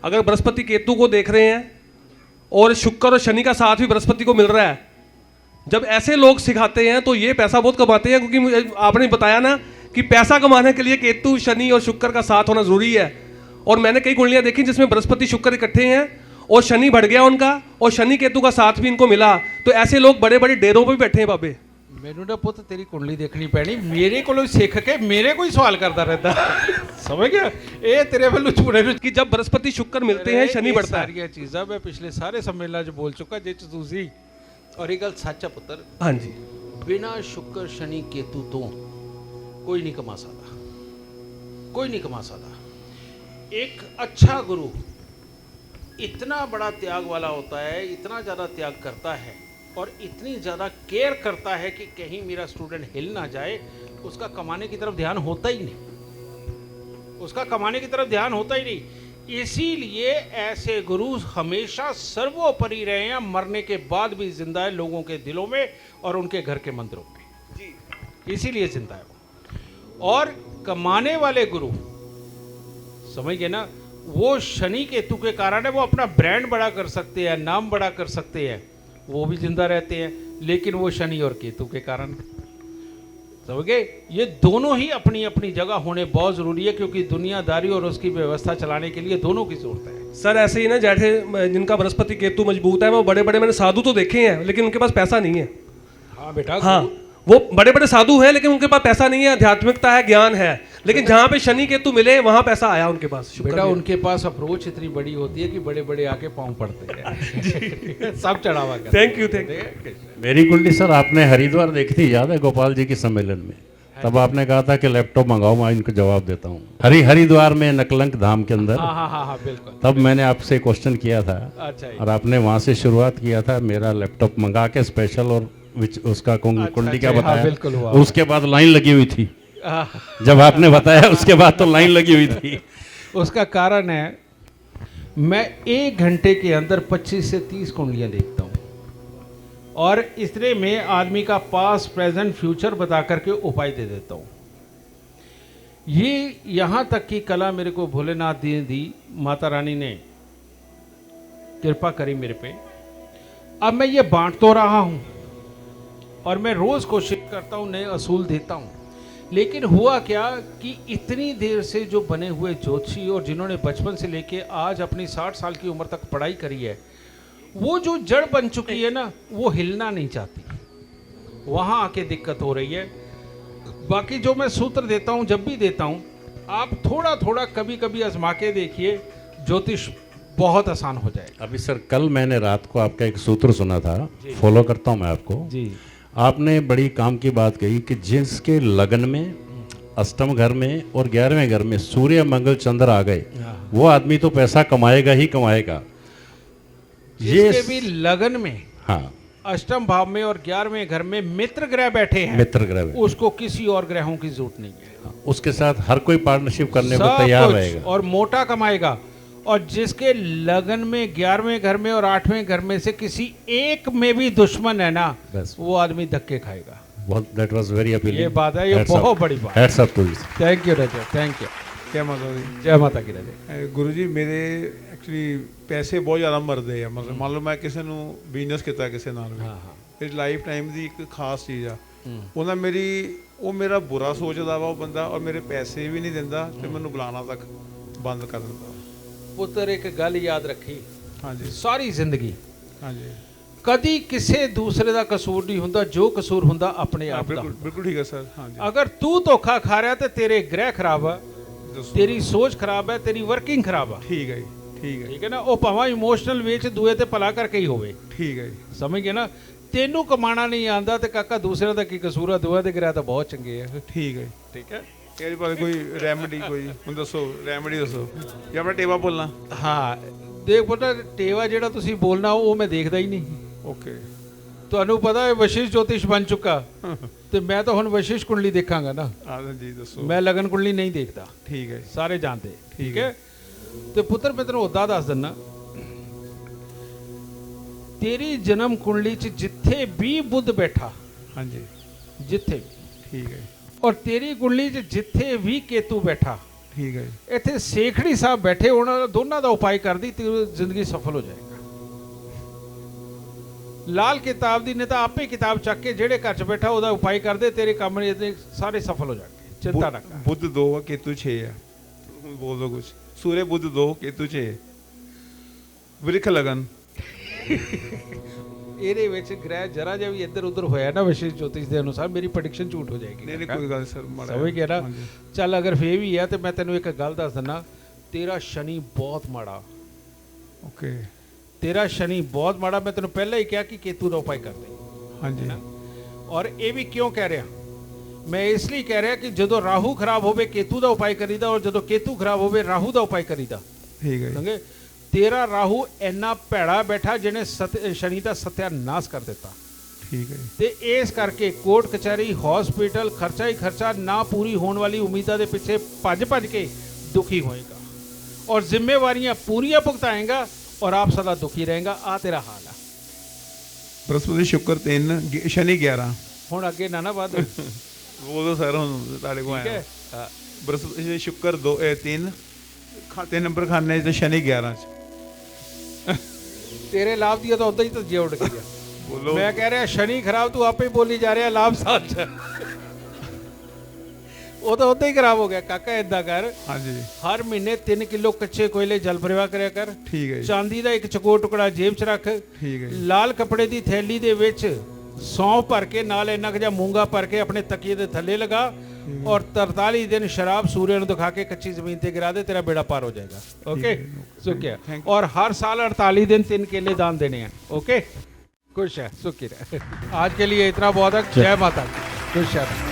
अगर बृहस्पति केतु को देख रहे हैं और शुक्र और शनि का साथ भी बृहस्पति को मिल रहा है, जब ऐसे लोग सिखाते हैं तो ये पैसा बहुत कमाते हैं। क्योंकि आपने बताया ना कि पैसा कमाने के लिए केतु, शनि और शुक्र का साथ होना जरूरी है। और मैंने कई कुंडलियां देखी जिसमें बृहस्पति शुक्र इकट्ठे हैं और शनि बढ़ गया उनका, और शनि केतु का साथ भी इनको मिला, तो ऐसे लोग बड़े बड़े डेरों पर भी बैठे हैं बाबे। मैनू ना पुत तेरी कुंडली देखनी पैनी, मेरे को सीख के मेरे को ही सवाल करता रहता समझ गया? ए तेरे वालू चूड़े कि जब बृहस्पति शुक्र मिलते हैं शनि बढ़ता है। सारी चीज़ा मैं पिछले सारे सम्मेलन च बोल चुका जे तुसी, और ये गल सच है पुत्र। हाँ जी, बिना शुक्र शनि केतु तो कोई नहीं कमा सकता, कोई नहीं कमा सकता। एक अच्छा गुरु इतना बड़ा त्याग वाला होता है, इतना ज़्यादा त्याग करता है और इतनी ज़्यादा केयर करता है कि कहीं मेरा स्टूडेंट हिल ना जाए, उसका कमाने की तरफ ध्यान होता ही नहीं, उसका कमाने की तरफ ध्यान होता ही नहीं। इसीलिए ऐसे गुरु हमेशा सर्वोपरि रहे हैं, मरने के बाद भी जिंदा है लोगों के दिलों में और उनके घर के मंदिरों में, इसीलिए जिंदा है वो। और कमाने वाले गुरु, समझ गए ना, वो शनि केतु के कारण है, वो अपना ब्रांड बड़ा कर सकते हैं, नाम बड़ा कर सकते हैं, वो भी जिंदा रहते हैं, लेकिन वो शनि और केतु के कारण, समझ गए। ये दोनों ही अपनी अपनी जगह होने बहुत जरूरी है, क्योंकि दुनियादारी और उसकी व्यवस्था चलाने के लिए दोनों की जरूरत है। सर ऐसे ही ना, जैसे जिनका बृहस्पति केतु मजबूत है, वो बड़े बड़े मैंने साधु तो देखे हैं, लेकिन उनके पास पैसा नहीं है। हाँ बेटा, हाँ, वो बड़े बड़े साधु हैं, लेकिन उनके पास पैसा नहीं है, आध्यात्मिकता है, ज्ञान है, लेकिन जहाँ पे शनि केतु मिले वहाँ पैसा आया उनके पास। बेटा उनके पास अप्रोच इतनी बड़ी होती है कि बड़े बड़े आके पाँव पड़ते हैं सब चढ़ावा करते हैं। Thank you, thank you. मेरी कुंडली सर आपने हरिद्वार देखी थी, याद है गोपाल जी के सम्मेलन में? तब आपने कहा था कि लैपटॉप मंगाओ, मैं इनको जवाब देता हूँ। हरिद्वार में नकलंक धाम के अंदर, हाँ हाँ हाँ हाँ बिल्कुल। तब मैंने आपसे क्वेश्चन किया था, अच्छा और आपने वहाँ से शुरुआत किया था मेरा लैपटॉप मंगा के स्पेशल, और उसका कुंडली क्या हाँ, बताया, बिल्कुल हुआ। उसके बाद लाइन लगी हुई थी। हाँ, जब आपने बताया उसके बाद तो लाइन लगी हुई थी। उसका कारण है, मैं 1 घंटे के अंदर 25 से 30 कुंडलियाँ देखता हूँ, और इतने में आदमी का पास प्रेजेंट फ्यूचर बता करके उपाय दे देता हूँ। ये यहाँ तक की कला मेरे को भोलेनाथ दी, माता रानी ने कृपा करी मेरे पे। अब मैं ये बांट तो रहा हूँ, और मैं रोज़ कोशिश करता हूँ, नए असूल देता हूँ, लेकिन हुआ क्या कि इतनी देर से जो बने हुए ज्योतिषी और जिन्होंने बचपन से लेके आज अपनी 60 साल की उम्र तक पढ़ाई करी है, वो जो जड़ बन चुकी है ना, वो हिलना नहीं चाहती, वहाँ आके दिक्कत हो रही है। बाकी जो मैं सूत्र देता हूँ, जब भी देता हूँ, आप थोड़ा थोड़ा कभी कभी आजमा के देखिए, ज्योतिष बहुत आसान हो जाएगा। अभी सर कल मैंने रात को आपका एक सूत्र सुना था, फॉलो करता हूँ मैं आपको जी। आपने बड़ी काम की बात कही कि जिसके लगन में, अष्टम घर में और 11वें घर में सूर्य मंगल चंद्र आ गए, वो आदमी तो पैसा कमाएगा ही कमाएगा। जिसके भी लगन में, हाँ, अष्टम भाव में और 11वें घर में मित्र ग्रह बैठे हैं, मित्र ग्रह में, उसको किसी और ग्रहों की जरूरत नहीं है। उसके साथ हर कोई पार्टनरशिप करने को सब तैयार कुछ, रहेगा और मोटा कमाएगा। और जिसके लगन में 11वें घर में और 8वें घर में से किसी एक में भी दुश्मन है ना, बस वो आदमी धक्के खाएगा। बहुत, दैट वाज वेरी अपीलिंग। ये बात है, ये बहुत बड़ी बात है। Hats up to you. Thank you Raja, thank you. क्या माता दी? जय माता की राजा। गुरु जी मेरे एक्चुअली पैसे बहुत ਜ਼ਿਆਦਾ ਮਰਦੇ ਆ, ਮਤਲਬ ਮੰਨ ਲਓ ਮੈਂ ਕਿਸੇ ਨੂੰ ਬਿਜ਼ਨਸ ਕੀਤਾ ਕਿਸੇ ਨਾਲ ਵੀ, ਮੇਰੀ ਲਾਈਫ ਟਾਈਮ ਦੀ ਇੱਕ ਖਾਸ ਚੀਜ਼ ਆ, ਉਹਨਾਂ ਉਹ ਮੇਰਾ ਬੁਰਾ ਸੋਚਦਾ ਵਾ ਉਹ ਬੰਦਾ, ਔਰ ਮੇਰੇ ਪੈਸੇ ਵੀ ਨਹੀਂ ਦਿੰਦਾ ਤੇ ਮੈਨੂੰ ਬੁਲਾਣਾ ਤੱਕ ਬੰਦ ਕਰ ਦਿੰਦਾ। ਪੁੱਤਰ ਇੱਕ ਗੱਲ ਯਾਦ ਰੱਖੀ, ਹਾਂਜੀ ਸਾਰੀ ਜ਼ਿੰਦਗੀ ਹਾਂਜੀ ਕਦੀ ਕਿਸੇ ਦੂਸਰੇ ਦਾ ਕਸੂਰ ਨਹੀਂ ਹੁੰਦਾ, ਜੋ ਕਸੂਰ ਹੁੰਦਾ ਆਪਣੇ ਆਪ ਦਾ। ਬਿਲਕੁਲ ਬਿਲਕੁਲ ਠੀਕ ਹੈ ਸਰ। ਹਾਂਜੀ ਅਗਰ ਤੂੰ ਧੋਖਾ ਖਾ ਰਿਹਾ ਤੇ ਤੇਰੇ ਗ੍ਰਹਿ ਖਰਾਬ ਆ, ਦੱਸੋ। ਤੇਰੀ ਸੋਚ ਖਰਾਬ ਹੈ, ਤੇਰੀ ਵਰਕਿੰਗ ਖਰਾਬ ਆ। ਠੀਕ ਹੈ ਜੀ, ਠੀਕ ਹੈ ਠੀਕ ਹੈ ਨਾ, ਉਹ ਭਾਵੇਂ ਇਮੋਸ਼ਨਲ ਵੇ ਚ ਦੂਏ ਤੇ ਭਲਾ ਕਰਕੇ ਹੀ ਹੋਵੇ, ਠੀਕ ਹੈ ਜੀ। ਸਮਝ ਗਏ ਨਾ। ਤੈਨੂੰ ਕਮਾਣਾ ਨਹੀਂ ਆਂਦਾ ਤੇ ਕਾਕਾ ਦੂਸਰੇ ਦਾ ਕੀ ਕਸੂਰ ਆ, ਦੂਆ ਦੇ ਗ੍ਰਹਿ ਤਾਂ ਬਹੁਤ ਚੰਗੇ ਆ। ਠੀਕ ਹੈ ਜੀ। ਠੀਕ ਹੈ। ਇਹਦੇ ਬਾਰੇ ਕੋਈ ਰੈਮੇਡੀ ਕੋਈ ਹੁਣ ਦੱਸੋ, ਰੈਮੇਡੀ ਦੱਸੋ ਜਾਂ ਆਪਣਾ ਟੇਵਾ ਬੋਲਣਾ। ਹਾਂ ਦੇਖ ਪੁੱਤਰ, ਟੇਵਾ ਜਿਹੜਾ ਤੁਸੀਂ ਬੋਲਣਾ ਉਹ ਮੈਂ ਦੇਖਦਾ ਹੀ ਨਹੀਂ। ਓਕੇ। ਤੁਹਾਨੂੰ ਪਤਾ ਹੈ ਵਸ਼ਿਸ਼ ਜੋਤਿਸ਼ ਬਣ ਚੁੱਕਾ, ਤੇ ਮੈਂ ਤਾਂ ਹੁਣ ਵਸ਼ਿਸ਼ ਕੁੰਡਲੀ ਦੇਖਾਂਗਾ ਨਾ, ਆਹ ਜੀ ਦੱਸੋ। ਮੈਂ ਲਗਨ ਕੁੰਡਲੀ ਨਹੀਂ ਦੇਖਦਾ, ਠੀਕ ਹੈ ਜੀ। ਸਾਰੇ ਜਾਣਦੇ। ਠੀਕ ਹੈ। ਤੇ ਪੁੱਤਰ ਮੈਂ ਤੈਨੂੰ ਉੱਦਾਂ ਦੱਸ ਦਿੰਦਾ, ਤੇਰੀ ਜਨਮ ਕੁੰਡਲੀ 'ਚ ਜਿੱਥੇ ਵੀ ਬੁੱਧ ਬੈਠਾ, ਹਾਂਜੀ ਜਿੱਥੇ, ਠੀਕ ਹੈ ਜੀ, ਔਰ ਤੇਰੀ ਕੁੰਡਲੀ 'ਚ ਜਿੱਥੇ ਵੀ ਕੇਤੂ ਬੈਠਾ, ਠੀਕ ਹੈ ਜੀ। ਇੱਥੇ ਸੇਖੜੀ ਸਾਹਿਬ ਬੈਠੇ, ਉਹਨਾਂ ਦਾ ਦੋਨਾਂ ਦਾ ਉਪਾਅ ਕਰਦੀ ਤੇਰੀ ਜ਼ਿੰਦਗੀ ਸਫਲ ਹੋ ਜਾਏਗਾ। ਲਾਲ ਕਿਤਾਬ ਦੀ ਨੇ ਤਾਂ ਆਪੇ ਕਿਤਾਬ ਚੱਕ ਕੇ ਜਿਹੜੇ ਘਰ 'ਚ ਬੈਠਾ ਉਹਦਾ ਉਪਾਅ ਕਰਦੇ, ਤੇਰੇ ਕੰਮ ਨੇ ਸਾਰੇ ਸਫਲ ਹੋ ਜਾਣਗੇ, ਚਿੰਤਾ ਨਾ ਕਰ। ਬੁੱਧ 2 ਆ, ਕੇਤੂ 6 ਆ। ਹੁਣ ਬੋਲ ਦੋ ਕੁਝ। ਸੂਰਯ ਬੁੱਧ 2, ਕੇਤੂ 6। ਵ੍ਰਿਖ ਲਗਨ। ਇਹਦੇ ਵਿੱਚ ਗ੍ਰਹਿ ਜਰਾ ਜਿਹਾ ਵੀ ਇੱਧਰ ਉੱਧਰ ਹੋਇਆ ਨਾ ਵਿਸ਼ੇਸ਼ ਜੋਤਿਸ਼ ਦੇ ਅਨੁਸਾਰ, ਮੇਰੀ ਪ੍ਰੈਡਿਕਸ਼ਨ ਝੂਠ ਹੋ ਜਾਏਗੀ। ਨਹੀਂ ਨਹੀਂ ਕੋਈ ਗੱਲ ਸਰ, ਮਾੜਾ ਸਮਝ ਗਿਆ ਨਾ। ਹਾਂਜੀ। ਚੱਲ ਅਗਰ ਫੇਰ ਵੀ ਹੈ ਤੇ ਮੈਂ ਤੈਨੂੰ ਇੱਕ ਗੱਲ ਦੱਸ ਦਿੰਦਾ, ਤੇਰਾ ਸ਼ਨੀ ਬਹੁਤ ਮਾੜਾ। ਓਕੇ। ਤੇਰਾ ਸ਼ਨੀ ਬਹੁਤ ਮਾੜਾ। ਮੈਂ ਤੈਨੂੰ ਪਹਿਲਾਂ ਹੀ ਕਿਹਾ ਕਿ ਕੇਤੂ ਦਾ ਉਪਾਅ ਕਰ ਦੇ। ਹਾਂਜੀ। ਔਰ ਇਹ ਵੀ ਕਿਉਂ ਕਹਿ ਰਿਹਾ, ਮੈਂ ਇਸ ਲਈ ਕਹਿ ਰਿਹਾ ਕਿ ਜਦੋਂ ਰਾਹੂ ਖਰਾਬ ਹੋਵੇ ਕੇਤੂ ਦਾ ਉਪਾਅ ਕਰੀਦਾ, ਔਰ ਜਦੋਂ ਕੇਤੂ ਖਰਾਬ ਹੋਵੇ ਰਾਹੂ ਦਾ ਉਪਾਅ ਕਰੀਦਾ। ਠੀਕ ਹੈ। ਸਮਝੇ। ਤੇਰਾ ਰਾਹੂ ਇੰਨਾ ਭੈੜਾ ਬੈਠਾ ਜਿਹਨੇ ਸ਼ਨੀ ਦਾ ਸਤਿਆਨਾਸ਼ ਕਰ ਦਿੱਤਾ। ਠੀਕ ਹੈ। ਤੇ ਇਸ ਕਰਕੇ ਕੋਰਟ ਕਚਹਿਰੀ ਹਸਪੀਟਲ ਖਰਚਾ ਹੀ ਖਰਚਾ, ਨਾ ਪੂਰੀ ਹੋਣ ਵਾਲੀ ਉਮੀਦਾਂ ਦੇ ਪਿੱਛੇ ਭੱਜ ਭੱਜ ਕੇ ਦੁਖੀ ਹੋਏਗਾ। और जिम्मेवारियां पूरियां भुगताएगा और आप सदा दुखी रहेगा। आ तेरा हाल है। ਬ੍ਰਹਸਪਤੀ ਸ਼ੁੱਕਰ 3 ਸ਼ਨੀ 11 ਹੁਣ ਅੱਗੇ ਨਾ ਨਾ ਵੱਧ। ਬੋਲੋ ਸਰ ਹੁਣ ਤੁਹਾਡੇ ਕੋਲ ਠੀਕ ਆਇਆ ਹੈ। ਬ੍ਰਹਸਪਤੀ ਸ਼ੁੱਕਰ 3 3 ਨੰਬਰ ਖਾਨੇ 'ਚ ਸ਼ਨੀ 11 'ਚ ਤੇਰੇ ਲਾਭ ਦੀ ਤਾਂ ਉਦਾਂ ਹੀ ਧੱਜੇ ਉੱਡ ਗਈ ਆ। ਬੋਲੋ ਮੈਂ ਕਹਿ ਰਿਹਾ ਸ਼ਨੀ ਖਰਾਬ, ਤੂੰ ਆਪੇ ਹੀ ਬੋਲੀ ਜਾ ਰਿਹਾ ਲਾਭ ਸੱਚ। ਉਹ ਤਾਂ ਉਦਾਂ ਹੀ ਖਰਾਬ ਹੋ ਗਿਆ। ਕਾਕਾ ਏਦਾਂ ਕਰ, ਹਾਂਜੀ ਹਰ ਮਹੀਨੇ 3 ਕਿਲੋ ਕੱਚੇ ਕੋਇਲੇ ਜਲ ਪ੍ਰਵਾਹ ਕਰਿਆ ਕਰ। ਠੀਕ ਹੈ ਜੀ ਚਾਂਦੀ ਦਾ ਇੱਕ ਚਕੋਰ ਟੁਕੜਾ ਜੇਬ 'ਚ ਰੱਖ। ਠੀਕ ਹੈ ਜੀ ਲਾਲ ਕੱਪੜੇ ਦੀ ਥੈਲੀ ਦੇ ਵਿੱਚ ਸੌਂਫ ਭਰ ਕੇ ਨਾਲ ਇੰਨਾ ਕੁ ਜਿਹਾ ਮੂੰਗਾ ਭਰ ਕੇ ਆਪਣੇ ਤਕੀਏ ਦੇ ਥੱਲੇ ਲਗਾ ਔਰ 43 ਦਿਨ ਸ਼ਰਾਬ ਸੂਰਜ ਨੂੰ ਦਿਖਾ ਕੇ ਕੱਚੀ ਜ਼ਮੀਨ ਤੇ गिरा दे, तेरा बेड़ा पार हो जाएगा। ओके सुखिया। और हर साल 48 दिन 3 केले दान देने हैं। ओके खुश है, सुखी रहे। आज के लिए इतना बहुत है। जय माता दी। खुश है।